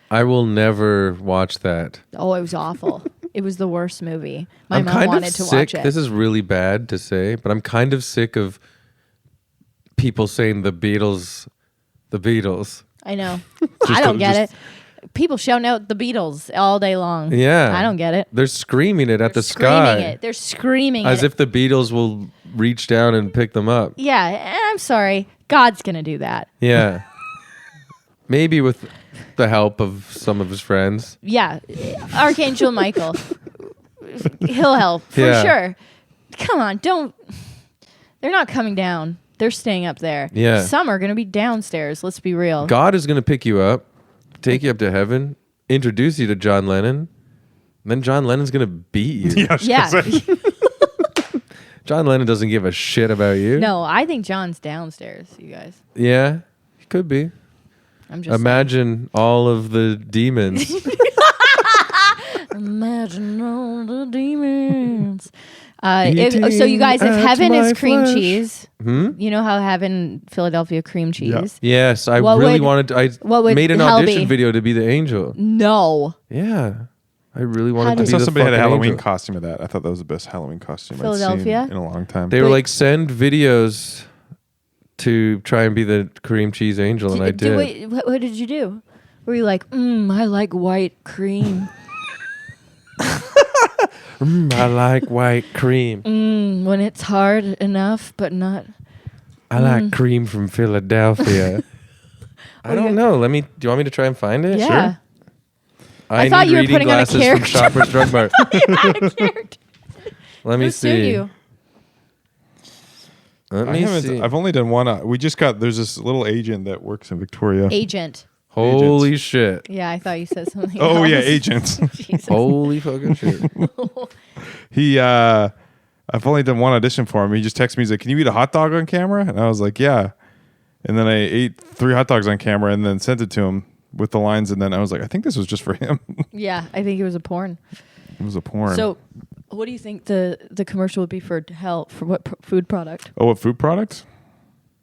I will never watch that. Oh, it was awful. It was the worst movie. My I'm mom kind wanted of to sick. watch it. This is really bad to say, but I'm kind of sick of people saying the Beatles. I know. I don't get it. People shouting out the Beatles all day long. Yeah. I don't get it. They're screaming it at the Screaming sky. it. They're screaming As it. if the Beatles will reach down and pick them up. Yeah, I'm sorry. God's going to do that. Yeah. Maybe with the help of some of his friends. Yeah. Archangel Michael. He'll help for Yeah. sure. Come on, don't. They're not coming down. They're staying up there. Yeah. Some are going to be downstairs. Let's be real. God is going to pick you up, take you up to heaven, introduce you to John Lennon, and then John Lennon's going to beat you. Yeah. John Lennon doesn't give a shit about you. No, I think John's downstairs, you guys. Yeah, he could be. I'm just Imagine all of the demons. Imagine all the demons. Eating So you guys, if at heaven my is cream flesh. cheese, you know how heaven, Philadelphia cream cheese? Yes, I What really would- wanted to. what would made an hell audition be? video to be the angel. No. Yeah, I really wanted How to did- be I saw the somebody had a fucking Halloween angel. costume of that. I thought that was the best Halloween costume Philadelphia? I'd seen in a long time. They were Wait. like, send videos to try and be the cream cheese angel, and I did. Wait, what did you do? Were you like, I like white cream? I like white cream. When it's hard enough, but not. I like cream from Philadelphia. I don't know. Do you want me to try and find it? Yeah. Sure. I thought need you were reading putting on a glasses from character. Shoppers Drug Mart. Let me Who sued see. you? Let me see. I've only done one. We just got. There's this little agent that works in Victoria. Agent. Holy shit. Yeah, I thought you said something. Oh else. yeah, agents. Jesus. Holy fucking shit. He. I've only done one audition for him. He just texted me. He's like, "Can you eat a hot dog on camera?" And I was like, "Yeah." And then I ate 3 hot dogs on camera and then sent it to him with the lines. And then I was like, "I think this was just for him." Yeah, I think it was a porn. It was a porn. So, what do you think the commercial would be for hell? For what food product? oh, what food product?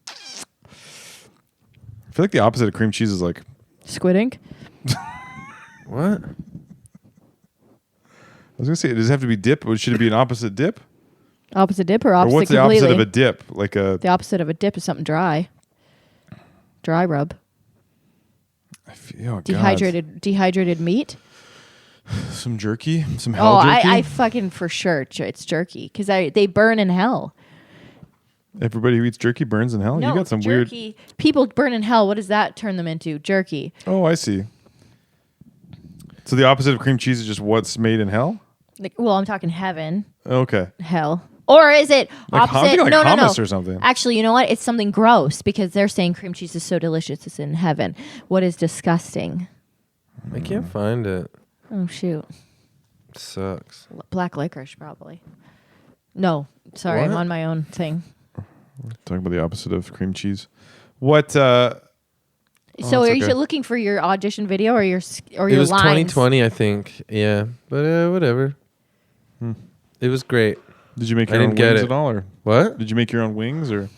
I feel like the opposite of cream cheese is like Squid ink? What? I was gonna say, does it have to be dip, or should it be an opposite dip? Opposite dip or Or opposite what's the completely? opposite of a dip? Like a The opposite of a dip is something dry. Dry rub. oh, God. Dehydrated meat. Some jerky, some hell Oh, jerky. I fucking for sure it's jerky because they burn in hell. Everybody who eats jerky burns in hell. No, You got some jerky. People burn in hell. What does that turn them into? Jerky. Oh, I see. So the opposite of cream cheese is just what's made in hell. Well, I'm talking heaven, Okay. hell. Or is it Like opposite? thinking like no, hummus or something. Actually, you know what? It's something gross because they're saying cream cheese is so delicious it's in heaven. What is disgusting? I can't find it. Oh shoot. Sucks. Black licorice probably. No, sorry, I'm What? on my own thing. We're talking about the opposite of cream cheese. What? So it's are okay. you looking for your audition video or your It your was lines? 2020, I think. Yeah, but whatever. It was great. Did you make I your own didn't get wings it. at all, or What? did you make your own wings, or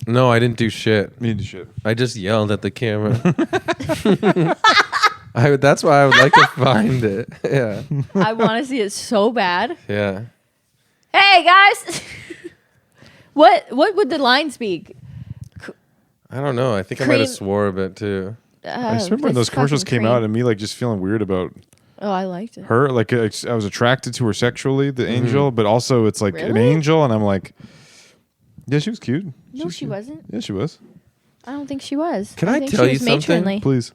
No, I didn't do shit. me and shit? I just yelled at the camera. That's why I would like to find it. Yeah. I want to see it so bad. Yeah. Hey guys, what would the lines be? I don't know. I think I might have Cream- swore a bit too. I just remember when those commercials came out, and me like just feeling weird about Oh, I liked it. her. Like I was attracted to her sexually, the angel, but also it's like an Really? angel, and I'm like, yeah, she was cute. No, she wasn't. Yeah, she was. I don't think she was. Can I think tell she you was something? matronly. Please.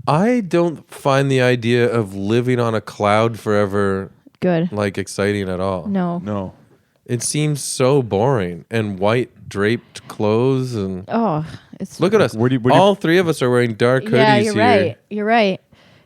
I don't find the idea of living on a cloud forever Good. like exciting at all. No. It seems so boring and white draped clothes and Oh, it's look at us. Where do you- All three of us are wearing dark hoodies yeah. You're here. right. You're right.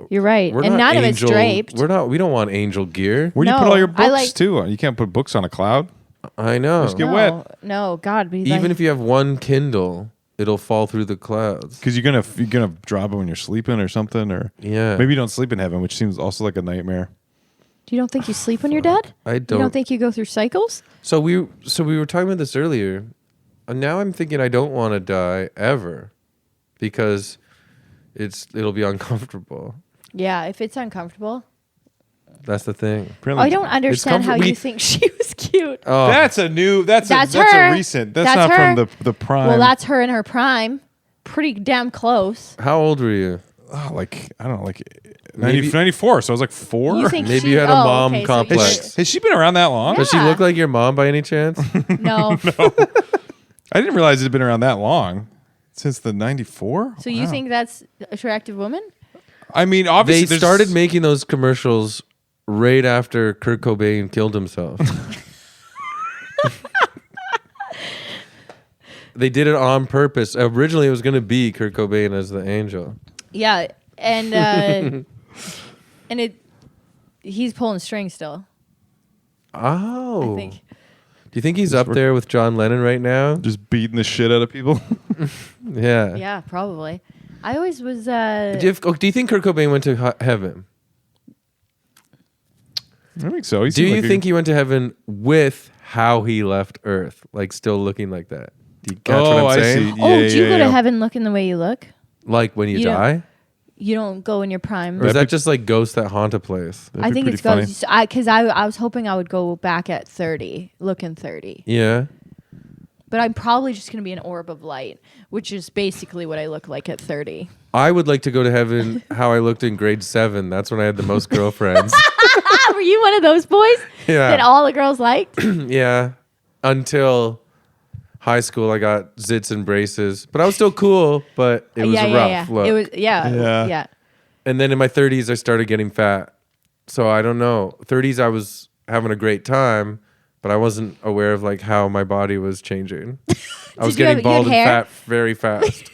You're right. We're And not none of it's angel- draped. We don't want angel gear. Where do you No, put all your I books like- too? You can't put books on a cloud. I know. Just get no, wet. no, God. But Even if you have one Kindle, it'll fall through the clouds. Because you're gonna drop it when you're sleeping or something, or Yeah. maybe you don't sleep in heaven, which seems also like a nightmare. you don't think you sleep when you're dead? I You don't. don't think you go through cycles? So we were talking about this earlier. And now I'm thinking I don't want to die ever because it'll be uncomfortable. Yeah. If it's uncomfortable. That's the thing. Apparently, I don't understand how comfort- you we- think she was cute. Oh, That's a new. That's That's a her. recent. That's, That's not her. from the prime. Well, that's her in her prime. Pretty damn close. how old were you? like I don't know, like Maybe- 94. So I was like 4. You think Maybe she, you had a oh, mom okay, so complex. Has she been around that long? Does she Yeah. look like your mom by any chance? No. I didn't realize it had been around that long. Since the 94. So you think that's attractive woman? I mean, They obviously there's- started making those commercials right after Kurt Cobain killed himself. They did it on purpose. Originally, it was going to be Kurt Cobain as the angel. Yeah, and and he's pulling strings still. Oh. I think. Do you think he's up there with John Lennon right now? just beating the shit out of people. Yeah. Yeah, probably. I always was. Do you think Kurt Cobain went to heaven? I think so. Do you think he went to heaven with how he left Earth? Like still looking like that? Do you catch what Oh, I'm I saying? see. Oh, Yeah, do you yeah, go to yeah. heaven looking the way you look? Like when you You don't- die? You don't go in your prime. Or is That'd that be- just like ghosts that haunt a place? That'd I be think pretty it's funny. goes because I was hoping I would go back at 30, looking 30. Yeah. But I'm probably just gonna be an orb of light, which is basically what I look like at 30. I would like to go to heaven how I looked in grade 7. That's when I had the most girlfriends. Were you one of those boys Yeah. that all the girls liked? Yeah. Until high school, I got zits and braces. But I was still cool, but it was a rough look. It was Yeah. yeah. And then in my 30s, I started getting fat. So I don't know. 30s, I was having a great time, but I wasn't aware of like how my body was changing. I was Did you have- getting you bald had and hair? fat very fast.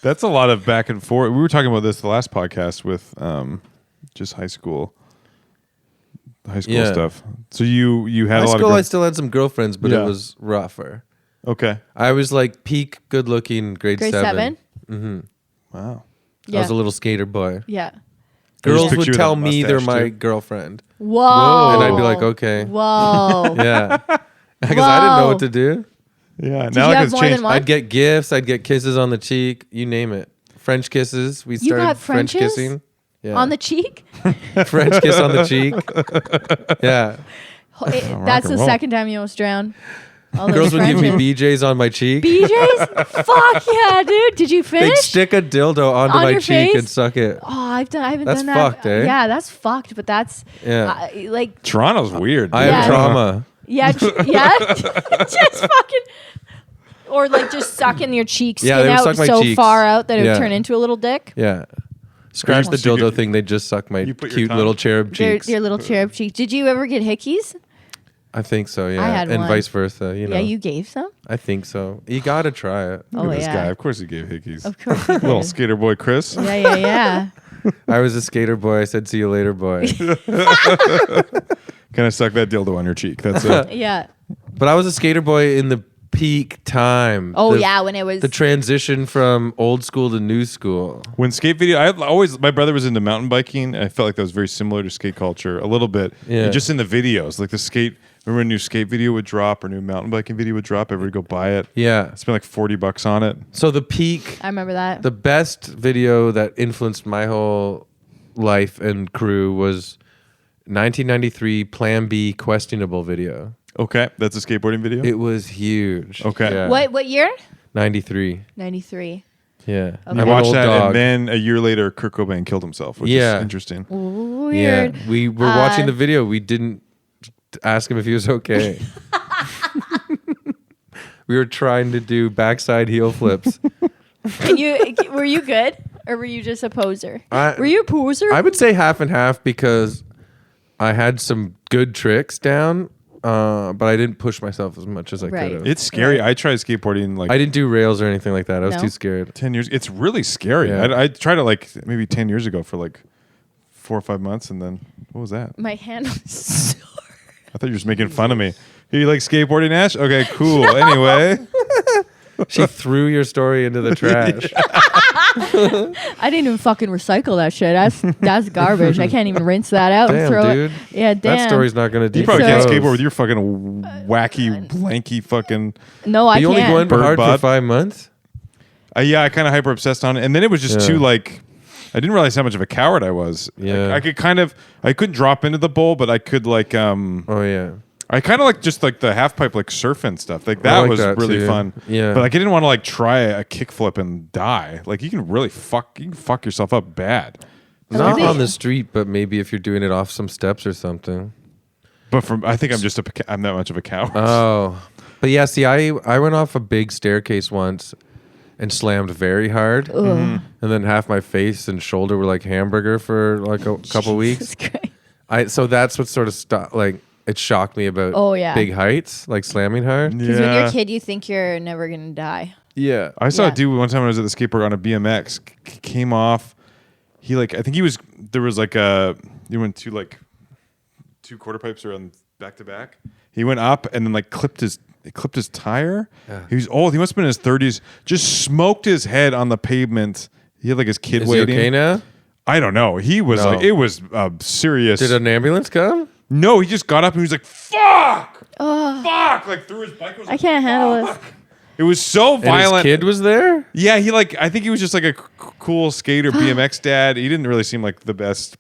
That's a lot of back and forth. We were talking about this the last podcast with just high school Yeah. stuff. So you had High a lot school, I of still had some girlfriends, but Yeah. it was rougher. okay. I was like peak good looking grade Grade 7. 7? Wow. I was a little skater boy. Yeah. Girls picture would you with tell a me they're mustache, my too. girlfriend. Whoa. And I'd be like, okay. Whoa. Yeah. Because I didn't know Whoa. what to do. Yeah. Did now you it have has more changed. than one? I'd get gifts. I'd get kisses on the cheek. You name it. French kisses. We You started got French Frenches? kissing. Yeah. On the cheek? French kiss on the cheek. Yeah. That's the and roll. second time you almost drowned. All those Girls would give me Frenches. BJs on my cheek. BJ's? Fuck yeah, dude. Did you They'd finish? stick a dildo onto On my your cheek face? and suck it. Oh, I haven't That's done that. fucked, eh? Yeah, that's fucked, but that's Yeah. like Toronto's weird. I dude. have Yeah. trauma. yeah, just fucking or like just sucking your cheek Yeah, skin they would out suck my so cheeks. far out that it Yeah. would turn into a little dick. Yeah. Scratch the So you dildo could- thing. They'd just suck my You put your cute tongue- little cherub Their cheeks. little cherub cheek. Did you ever get hickeys? I think so, yeah. I had and one. vice versa, you know. Yeah, you gave some. I think so. You got to try it. Look Oh at this yeah, guy. Of course he gave hickeys. of course. you Little did. skater boy Chris. Yeah, yeah, yeah. I was a skater boy. I said, see you later, boy. Kind of suck that dildo on your cheek. That's it. Yeah. But I was a skater boy in the peak time. Oh, yeah, when it was... the transition from old school to new school. When skate video, my brother was into mountain biking, and I felt like that was very similar to skate culture a little bit. Yeah. And just in the videos, like the skate. Remember, a new skate video would drop or new mountain biking video would drop. Everybody go buy it. Yeah. Spend like $40 on it. So the peak, I remember that. the best video that influenced my whole life and crew was 1993 Plan B questionable video. Okay, that's a skateboarding video. It was huge. Okay. Yeah. What year? 93. 93. Yeah. I I'm an watched old that, dog. and then a year later, Kurt Cobain killed himself, which Yeah. is interesting. Weird. Yeah. We were watching the video. We didn't ask him if he was okay. We were trying to do backside heel flips. Were you good? Or were you just a poser? I- Were you a poser? I would say half and half because I had some good tricks down, but I didn't push myself as much as I Right. could have. It's scary. I tried skateboarding like I didn't do rails or anything like that. I was No? too scared. 10 years. It's really scary. Yeah. I tried it like maybe 10 years ago for like 4 or 5 months, and then what was that? My hand was sore. I thought you were just making fun of me. You like skateboarding, Ash? Okay, cool. Anyway, She threw your story into the trash. I didn't even fucking recycle that shit. That's garbage. I can't even rinse that out and Damn, throw dude. it. Yeah, damn. That story's not going to you probably can't So- skateboard with your fucking wacky, blanky fucking. No, I You only can't. going Bird hard for bud. 5 months? Yeah, I kind of hyper obsessed on it, and then it was just Yeah. too like. I didn't realize how much of a coward I was. Yeah. I could I couldn't drop into the bowl, but I could like Oh, yeah. I kind of like just like the half pipe like surfing stuff. Like that like was that really too. fun. Yeah. But like I didn't want to like try a kickflip and die. Like you can really fuck yourself up bad. Not think- on the street, but maybe if you're doing it off some steps or something. But I think I'm that much of a coward. Oh. But yeah, see, I went off a big staircase once and slammed very hard. Mm-hmm. And then half my face and shoulder were like hamburger for like a couple weeks. Jesus Christ. So that's what sort of it shocked me about Oh, yeah. big heights, like slamming hard. Because when you're a kid, you think you're never going to die. Yeah. I saw Yeah. a dude one time when I was at the skate park on a BMX. Came off. He like I think he was there was like he went two quarter pipes around back to back. He went up and then like clipped his tire. Yeah. He was old. He must have been in his 30s. Just smoked his head on the pavement. He had like his kid Is he waiting. okay now? I don't know. He was No. like it was serious. Did an ambulance come? No, he just got up and he was like, "Fuck! Fuck!" Like threw his bike. Was I like, can't handle this. It was so And violent. his kid was there? Yeah, I think he was just like a cool skater BMX dad. He didn't really seem like the best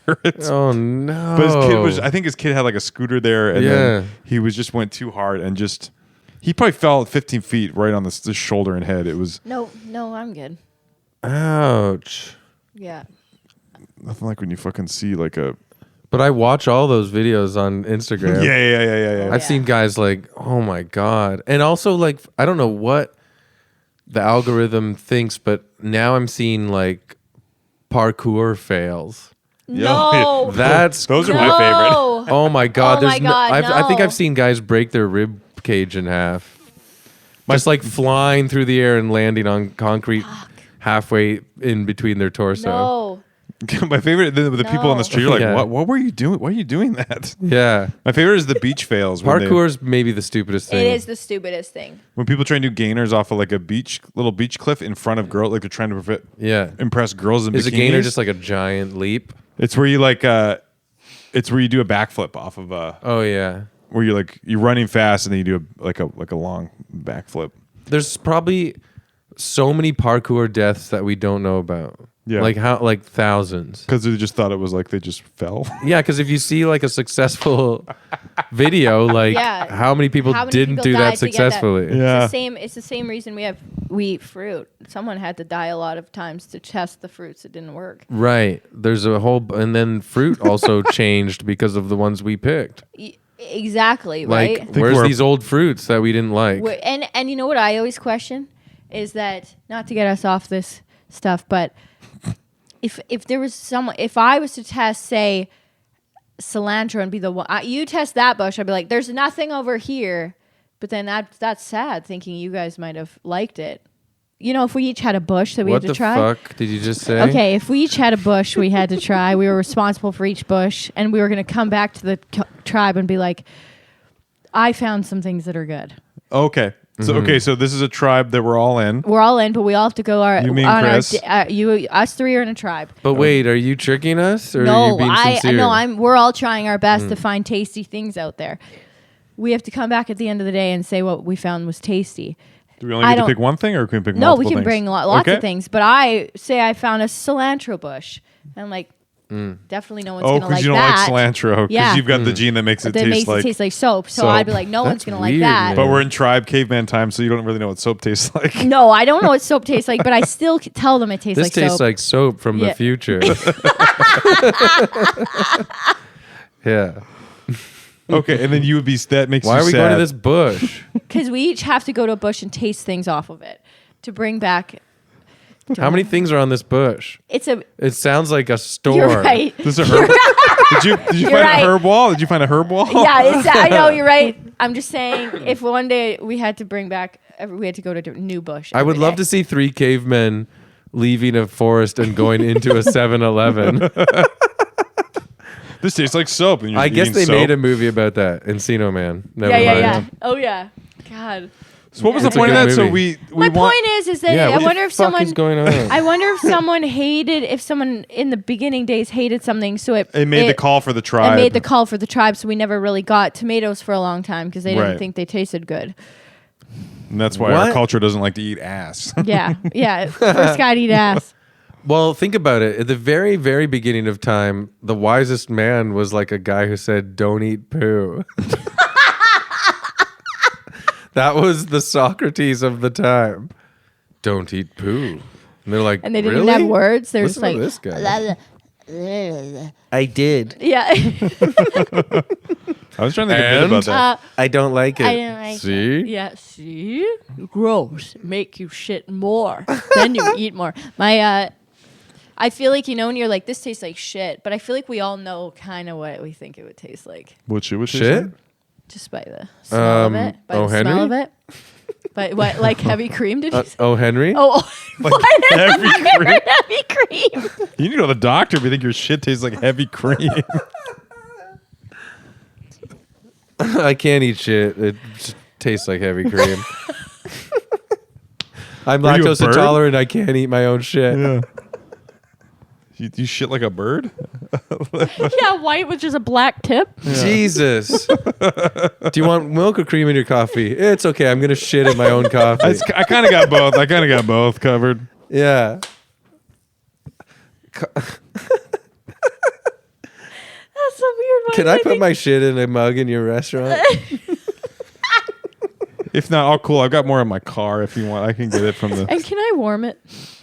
parents. Oh no. But his kid I think his kid had like a scooter there, and Yeah. then he went too hard and he probably fell 15 feet right on the shoulder and head. It was No, I'm good. Ouch. Yeah. nothing like when you fucking see like a. But I watch all those videos on Instagram. Yeah. I've seen guys like, oh my God. And also, like, I don't know what the algorithm thinks, but now I'm seeing like parkour fails. No. That's Those are my favorite. No. oh my God. Oh my God, I think no. I've seen guys break their rib cage in half. Just like flying through the air and landing on concrete halfway in between their torso. No. My favorite, the people on the No. street are like, Yeah. what were you doing? Why are you doing that? Yeah. My favorite is the beach fails. Parkour's maybe the stupidest thing. It is the stupidest thing. When people try and do gainers off of like a little beach cliff in front of girls, like they're trying to Yeah. impress girls in Is bikinis. a gainer just like a giant leap? It's where you like, it's where you do a backflip off of Oh yeah. where you're running fast and then you do a long backflip. There's probably so many parkour deaths that we don't know about. Yeah. Like thousands. Because they just thought it was like they just fell. Yeah, because if you see like a successful video, like Yeah. how many people How many didn't people do died that to get that? successfully? Yeah. It's the same reason we eat fruit. Someone had to die a lot of times to test the fruits. It didn't work. Right. There's a whole and then fruit also changed because of the ones we picked. Exactly, Like right? where's we're- these old fruits that we didn't like? And you know what I always question is that, not to get us off this stuff, but if there was someone, if I was to test, say, cilantro and be the one, you test that bush, I'd be like, there's nothing over here. But then that's sad, thinking you guys might have liked it. You know, if we each had a bush that we What had the to try. fuck did you just say? Okay, if we each had a bush we had to try, we were responsible for each bush, and we were going to come back to the tribe and be like, I found some things that are good. Okay. So okay, so this is a tribe that we're all in. We're all in, but we all have to go You mean Chris? Us three are in a tribe. But wait, are you tricking us or are No, you being sincere? we're all trying our best to find tasty things out there. We have to come back at the end of the day and say what we found was tasty. Do we only get to pick one thing, or can we pick No, multiple we can things? bring lots Okay. of things. But I say I found a cilantro bush. And I'm like, definitely no one's Oh, going to like because you don't that. like cilantro. Because Yeah. you've got the gene that makes it That makes it taste like soap. So I'd be like, no one's going to like weird, that. man. But we're in tribe caveman time, so you don't really know what soap tastes like. No, I don't know what soap tastes like, but I still tell them it tastes This like tastes soap. like soap from Yeah. the future. Yeah. Okay, and then you would be that makes Why you are we sad. going to this bush? Because we each have to go to a bush and taste things off of it to bring back. How many things are on this bush? It's a. It sounds like a store. You're right. This is a herb. Did you You're find right. a herb wall? Did you find a herb wall? Yeah, I know you're right. I'm just saying, if one day we had to bring back, we had to go to a new bush. I would love to see 3 cavemen leaving a forest and going into a 7-Eleven. This tastes like soap. And you're I guess eating they soap. made a movie about that, Encino Man. Never Yeah. mind. Oh yeah. God. So what was the It's a point of good that? So movie. we My want. point is that Yeah, I what wonder the if fuck someone. is going on? I wonder if someone hated, if someone in the beginning days hated something, so It made the call for the tribe. It made the call for the tribe, so we never really got tomatoes for a long time because they didn't Right. think they tasted good. And that's why our What? culture doesn't like to eat ass. Yeah, first guy to eat ass. Well, think about it. At the very, very beginning of time, the wisest man was like a guy who said, "Don't eat poo." That was the Socrates of the time. Don't eat poo. And they're like, And they didn't really? have words. They're Listen just to like, this guy. I did. yeah. I was trying to think a bit about that. I don't like it. I didn't like See? it. Yeah, see? Gross. Make you shit more. Then you eat more. I feel like, when you're like, this tastes like shit, but I feel like we all know kind of what we think it would taste like. What shit? Shit? Just by the smell of it. By Oh, the smell of Henry? it. But what, like heavy cream, did you say? Oh, Henry? Oh, what? heavy I cream? heard heavy cream. You need to go to the doctor if you think your shit tastes like heavy cream. I can't eat shit. It just tastes like heavy cream. I'm Were you a lactose bird? intolerant. I can't eat my own shit. Yeah. You shit like a bird? Yeah, white with just a black tip. Jesus. Do you want milk or cream in your coffee? It's okay. I'm going to shit in my own coffee. I kind of got both. I kind of got both covered. Yeah. That's a weird one. Can I put my shit in a mug in your restaurant? If not, oh cool. I've got more in my car. If you want, I can get it from the. And can I warm it?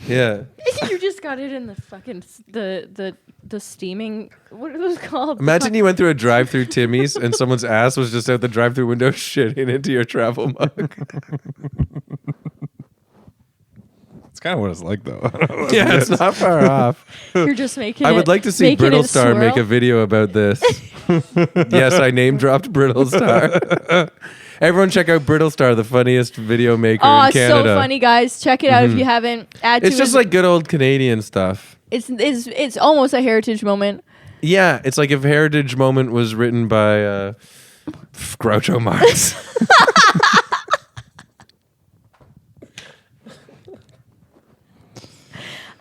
Yeah. You just got it in the fucking the steaming. What are those called? Imagine you went through a drive-through Timmy's and someone's ass was just out the drive-through window shitting into your travel mug. It's kind of what it's like, though. Yeah, it's not far off. You're just making. I would it- like to see making it Brittle Star make a swirl. video about this. Yes, I name dropped Brittle Star. Everyone check out Brittle Star, the funniest video maker Oh, in it's Canada. so funny, guys! Check it out if you haven't. Add It's to just his- like good old Canadian stuff. it's almost a heritage moment. Yeah, it's like if Heritage Moment was written by Groucho Marx.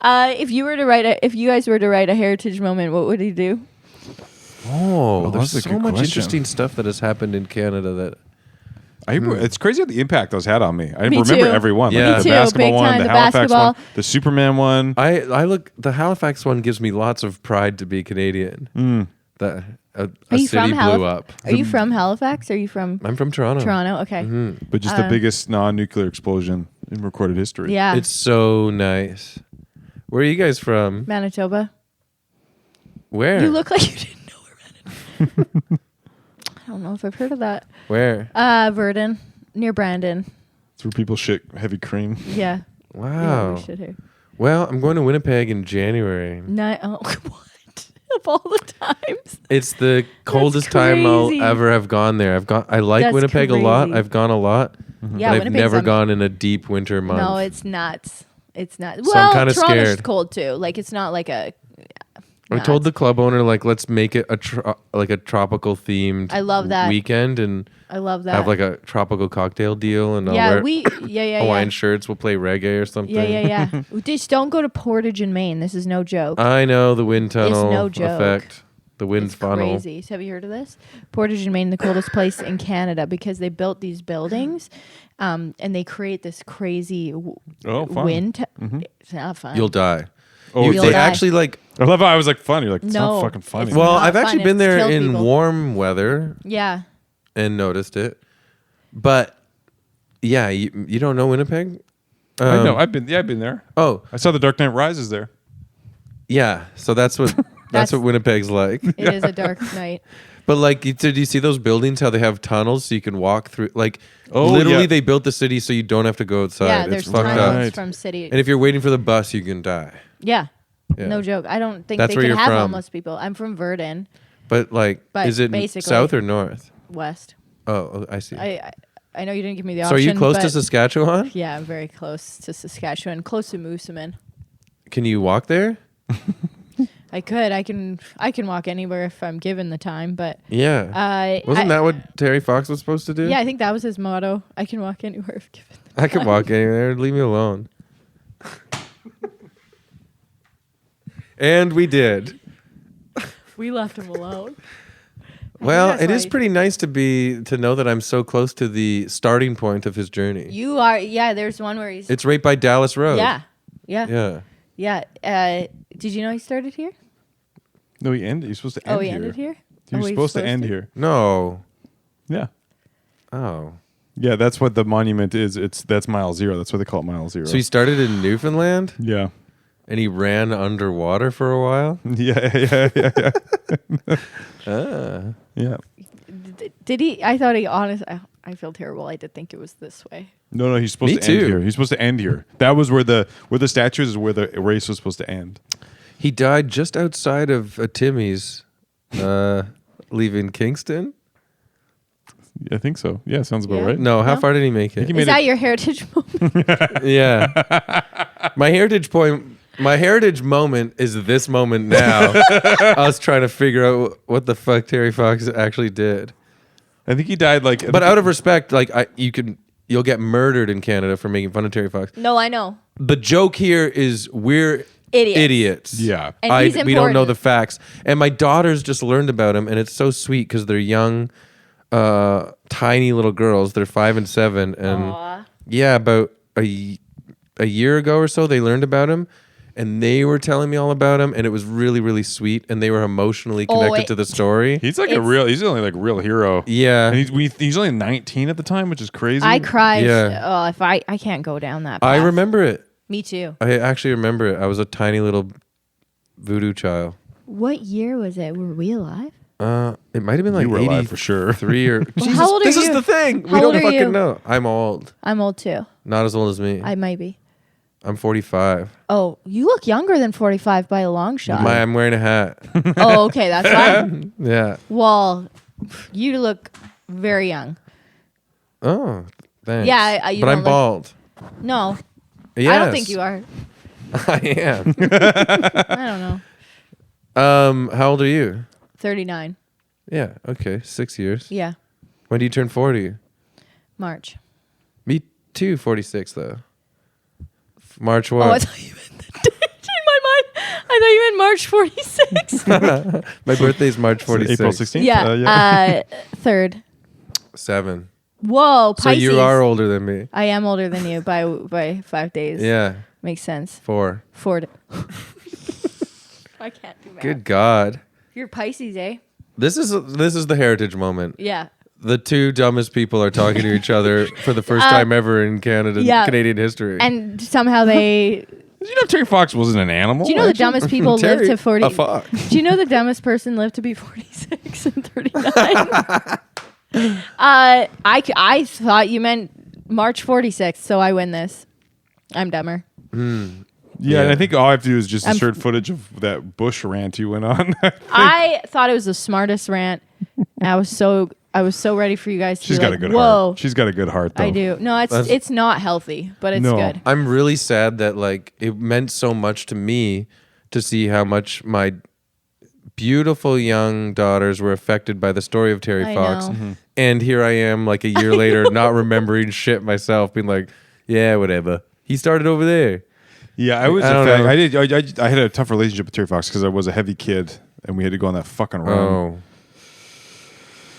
If you guys were to write a heritage moment, what would you do? Oh, that's there's a so good much question. interesting stuff that has happened in Canada that It's crazy the impact those had on me. I Me remember too. every one. Yeah. Like Me the too, basketball big one, time, the the Halifax basketball. one, the Superman one. I look. The Halifax one gives me lots of pride to be Canadian. That a Are you city from blew up. Are you from Halifax? Are you from I'm from Toronto. Toronto? Okay. But just the biggest non-nuclear explosion in recorded history. Yeah. It's so nice. Where are you guys from? Manitoba. Where? You look like you didn't know where Manitoba. I don't know if I've heard of that. Where? Verdun, near Brandon. It's where people shit heavy cream. Yeah. Wow. Yeah, we should hear. Well, I'm going to Winnipeg in January. Oh, what? Of all the times. It's the coldest time crazy. I'll ever have gone there. I like That's Winnipeg a lot. crazy. I've gone a lot. Yeah, but I've Winnipeg's never am- gone in a deep winter month. No, it's not. It's not. I'm Well, kinda Toronto's scared. cold too. Like it's not like a. I told the club owner, like, let's make it a tropical themed. I love that. Weekend, and I love that. have like a tropical cocktail deal, and yeah, I'll wear Hawaiian yeah. shirts. We'll play reggae or something. Yeah. Just don't go to Portage in Maine. This is no joke. I know the wind tunnel no joke. effect. The wind It's funnel. crazy. So have you heard of this? Portage in Maine, the coldest place in Canada, because they built these buildings, and they create this crazy fun. wind. It's not fun. You'll die. Oh, You'll They die. actually like. I love how I was like funny. You're like, it's No, not fucking funny. it's Well, not I've fun. actually been It's there killed in people. warm weather Yeah. and noticed it, but yeah, you don't know Winnipeg. I know. I've been there. Oh, I saw the Dark Knight Rises there. yeah. So that's what that's what Winnipeg's like. It is a dark night. But like, did you see those buildings? How they have tunnels so you can walk through? Like, Oh, literally, yeah. they built the city so you don't have to go outside. Yeah, it's there's fucked tunnels up. Right. from city. And if you're waiting for the bus, you can die. Yeah. Yeah. No joke. I don't think That's they where can you're have from. homeless people. I'm from Verdun, But like, But is it basically- south or north? West. Oh, I see. I know you didn't give me the So option. are you close to but- Saskatchewan? Yeah, I'm very close to Saskatchewan, close to Moosomin. Can you walk there? I could. I can walk anywhere if I'm given the time, but Yeah. Wasn't that what Terry Fox was supposed to do? Yeah, I think that was his motto. I can walk anywhere if given the I can walk anywhere. Leave me alone. And we did. We left him alone. Well, that's it is right. pretty nice to know that I'm so close to the starting point of his journey. You are, yeah, there's one where he's, It's right by Dallas Road. yeah. Did you know he started here? No, he ended. He's supposed to end Oh, he here. ended here? He was Oh, supposed to end here. No. Yeah. Oh. Yeah, that's what the monument is. That's mile zero. That's what they call it, mile zero. So he started in Newfoundland yeah. and he ran underwater for a while? Yeah. Ah. Yeah. Did he? I thought he, honestly, I feel terrible. I did think it was this way. No, he's supposed Me to end too. here. He's supposed to end here. That was where the statue is, where the race was supposed to end. He died just outside of Timmy's, leaving Kingston. I think so. Yeah, sounds about Yeah. right. No, how No? far did he make he it? made Is that your heritage moment? Yeah. My heritage moment is this moment now. Us trying to figure out what the fuck Terry Fox actually did. I think he died like. But out of respect, like you'll get murdered in Canada for making fun of Terry Fox. No, I know. The joke here is we're idiots. Yeah. And he's we don't know important. the facts. And my daughters just learned about him, and it's so sweet because they're young, tiny little girls. They're 5 and 7, and Aw. yeah, about a year ago or so, they learned about him, and they were telling me all about him, and it was really, really sweet, and they were emotionally connected to the story. He's like It's- he's only like real hero. Yeah. And he's only 19 at the time, which is crazy. I cried. Yeah. Oh, if I can't go down that I path. remember it. Me too. I actually remember it. I was a tiny little voodoo child. What year was it? Were we alive? It might have been like You were alive for sure. 83 or Jesus, how old are this is you? the thing. How We old don't are fucking you? know. I'm old. I'm old too. Not as old as me. I might be. I'm 45. Oh, you look younger than 45 by a long shot. I'm wearing a hat. Oh, okay, that's why. Yeah. Well, you look very young. Oh, thanks. Yeah, you but don't I'm look- bald. No, Yes. I don't think you are. I am. I don't know. How old are you? 39. Yeah. Okay. 6 years. Yeah, When do you turn 40? March. Me too. 46 though. March what? Oh, I thought you meant the date in my mind. I thought you meant March 46. My birthday's March 46. April 16th. Yeah, 3rd. 7. Whoa, So Pisces. you are older than me. I am older than you by 5 days. Yeah. Makes sense. 4. 4. I can't do math. Good God. You're Pisces, eh? This is the heritage moment. Yeah. The two dumbest people are talking to each other for the first time ever in Canadian history. And somehow they. You know, Terry Fox wasn't an animal. Do you know the dumbest people live Terry, to 40? a fox. Do you know the dumbest person lived to be 46 and 39? I thought you meant March 46, so I win this. I'm dumber. Yeah, and I think all I have to do is just I'm- insert footage of that Bush rant you went on. I thought it was the smartest rant. I was so ready for you guys to She's be got like, a good whoa. heart. She's got a good heart, though. I do. No, it's not healthy, but it's No. good. I'm really sad that like it meant so much to me to see how much my beautiful young daughters were affected by the story of Terry I Fox. know. And here I am, like a year later, not remembering shit myself, being like, yeah, whatever. He started over there. Yeah, I was. I don't know. I had a tough relationship with Terry Fox because I was a heavy kid, and we had to go on that fucking run. Oh.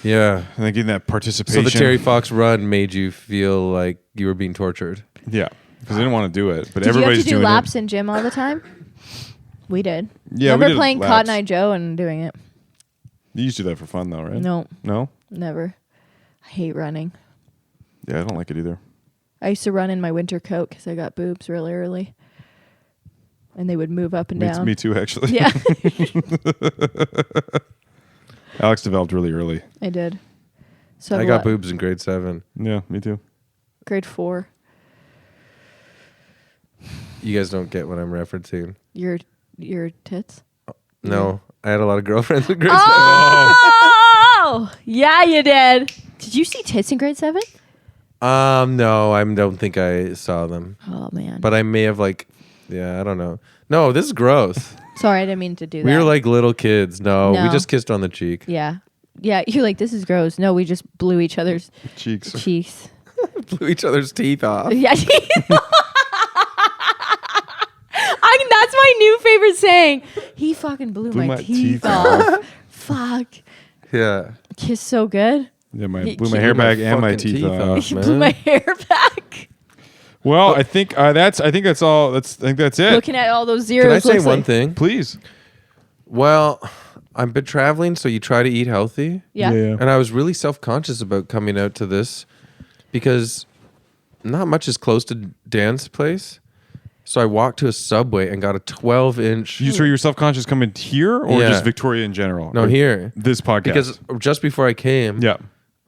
Yeah. And then getting that participation. So the Terry Fox run made you feel like you were being tortured. Yeah, because I didn't want to do it, but Did you have everybody's to do doing laps it. in gym all the time? We did. Yeah, we Remember did playing laps. Cotton Eye Joe and doing it? You used to do that for fun, though, right? No, No. never. I hate running. Yeah, I don't like it either. I used to run in my winter coat because I got boobs really early. And they would move up and down. Me too, actually. Yeah, Alex developed really early. I did. So I got boobs in grade 7. Yeah, me too. Grade 4. You guys don't get what I'm referencing. Your tits? No, I had a lot of girlfriends in grade 7. Oh! Yeah, you did. Did you see tits in grade 7? No, I don't think I saw them. Oh, man. But I may have I don't know. No, this is gross. Sorry, I didn't mean to do that. We were like little kids. No, we No. just kissed on the cheek. Yeah. Yeah, you're like, this is gross. No, we just blew each other's Cheeks. cheeks. Blew each other's teeth off. Yeah. That's my new favorite saying. He fucking blew my teeth off. Fuck. Yeah. Kiss so good. Yeah, He blew my blew hair my back and my fucking teeth teeth off. off. He Man. blew my hair back. Well, I think that's all. I think that's it. Looking at all those zeros. Can I say looks one like- thing? Please. Well, I've been traveling, so you try to eat healthy. Yeah. And I was really self-conscious about coming out to this because not much is close to Dan's place. So I walked to a Subway and got a 12-inch. You were self-conscious coming here or Yeah. just Victoria in general? No, Or here. This podcast. Because just before I came, yeah.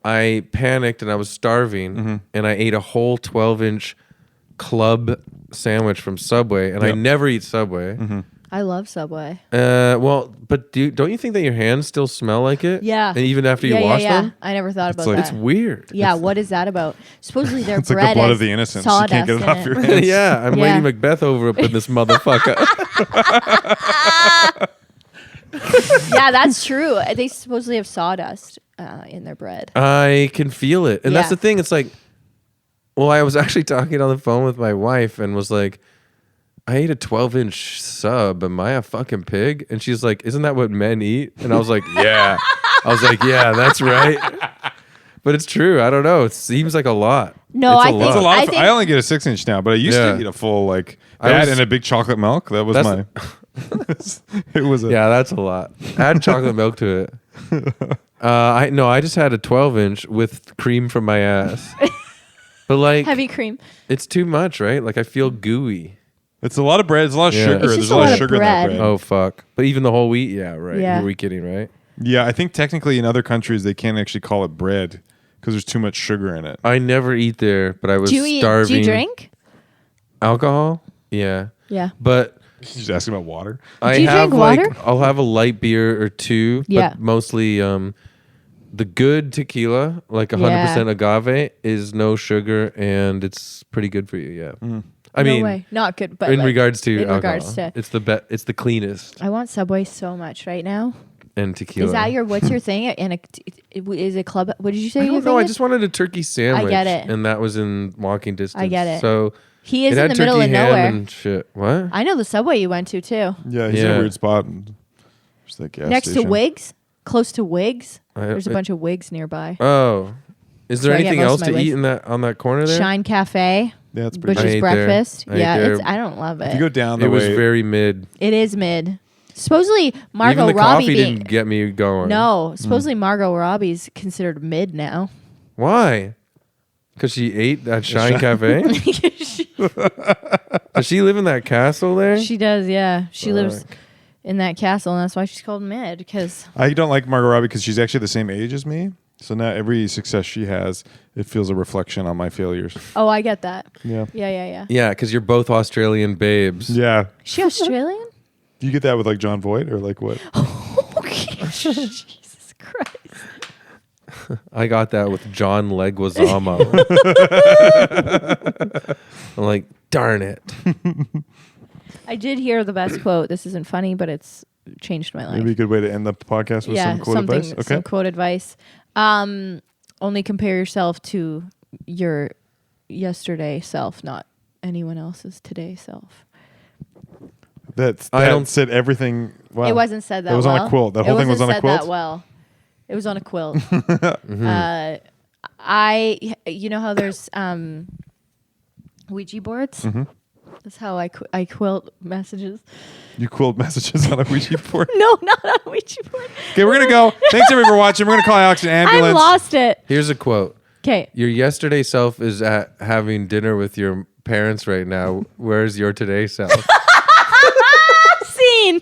I panicked and I was starving, and I ate a whole 12-inch club sandwich from Subway, and I Yep. never eat Subway. I love Subway. Well, but don't you think that your hands still smell like it? Yeah. And even after you yeah, wash yeah. them? I never thought about like- that. It's weird. Yeah, what is that about? Supposedly their It's like bread the blood has of the innocents. You can't get it sawdust off in your hands. Yeah, I'm Yeah. Lady Macbeth over up in this motherfucker. Yeah, that's true. They supposedly have sawdust in their bread. I can feel it. And that's Yeah. the thing. It's like, well, I was actually talking on the phone with my wife and was like, I ate a 12-inch sub. Am I a fucking pig? And she's like, isn't that what men eat? And I was like, yeah. I was like, yeah, that's right. But it's true. I don't know. It seems like a lot. No, It's I a think- lot. It's a lot. I Of, think- I only get a 6-inch now, but I used Yeah. to eat a full I that was- and a big chocolate milk. That was That's- it was a Yeah, that's a lot. Add chocolate milk to it. I just had a 12-inch with cream from my ass. But like, Heavy cream. it's too much, right? Like I feel gooey. It's a lot of bread. It's a lot of Yeah. sugar. It's There's just a a lot lot of of sugar in that bread. bread. Oh fuck! But even the whole wheat, yeah, right. Yeah. You're we kidding, right? Yeah, I think technically in other countries they can't actually call it bread because there's too much sugar in it. I never eat there, but I was Do you eat? starving. Do you drink? Alcohol? Yeah, Yeah. but You just asking about water. I you have drink like water? I'll have a light beer or two. Yeah. But mostly the good tequila, like 100% agave, is no sugar and it's pretty good for you. Yeah. I No mean, way. Not good, but in like, regards to in alcohol, regards to, it's it's the cleanest I want Subway so much right now. and tequila. Is that your what's your thing? And is it club? What did you say? I your don't know. thing I is? just wanted a turkey sandwich. get it. And that was in walking distance. I get it. So He is it in had the middle turkey of ham nowhere. and shit. What? I know the Subway you went to too. Yeah, he's in Yeah. a weird spot. Just that gas Next station. to Wigs, close to Wigs. I- There's a I- bunch of Wigs nearby. Oh, is there So I get anything most else of to my eat wigs. in that on that corner there? Shine Cafe, Yeah, it's pretty. I Butcher's ate there. Breakfast. I ate Yeah, there. I don't love If you go it. down the It was way, very mid. It is mid. Supposedly Margot Even the Robbie coffee being didn't get me going. no. Supposedly Margot Robbie's considered mid now. Why? Because she ate at Shine Cafe. Does she live in that castle there? She does, yeah. She lives Fuck. in that castle, and that's why she's called mid. Because I don't like Margot Robbie because she's actually the same age as me. So now every success she has, it feels a reflection on my failures. oh, I get that. Yeah. Yeah. Yeah, because you're both Australian babes. Yeah. Is she Australian? Do you get that with like John Voight or like what? Jesus Christ. I got that with John Leguizamo. I'm like, darn it. I did hear the best quote. This isn't funny, but it's changed my life. Maybe a good way to end the podcast with some quote advice. Okay. Some quote advice. Only compare yourself to your yesterday self, not anyone else's today self. I don't said everything. Wow. It wasn't said that That was well. on a quilt. That whole thing was on a quilt. That well. It was on a quilt. You know how there's Ouija boards? Mm-hmm. That's how I quilt messages. You quilt messages on a Ouija board? No, not on a Ouija board. Okay, we're going to go. Thanks, everybody, for watching. We're going to call Alex an ambulance. I lost it. Here's a quote. Okay. Your yesterday self is at having dinner with your parents right now. Where's your today self? Scene.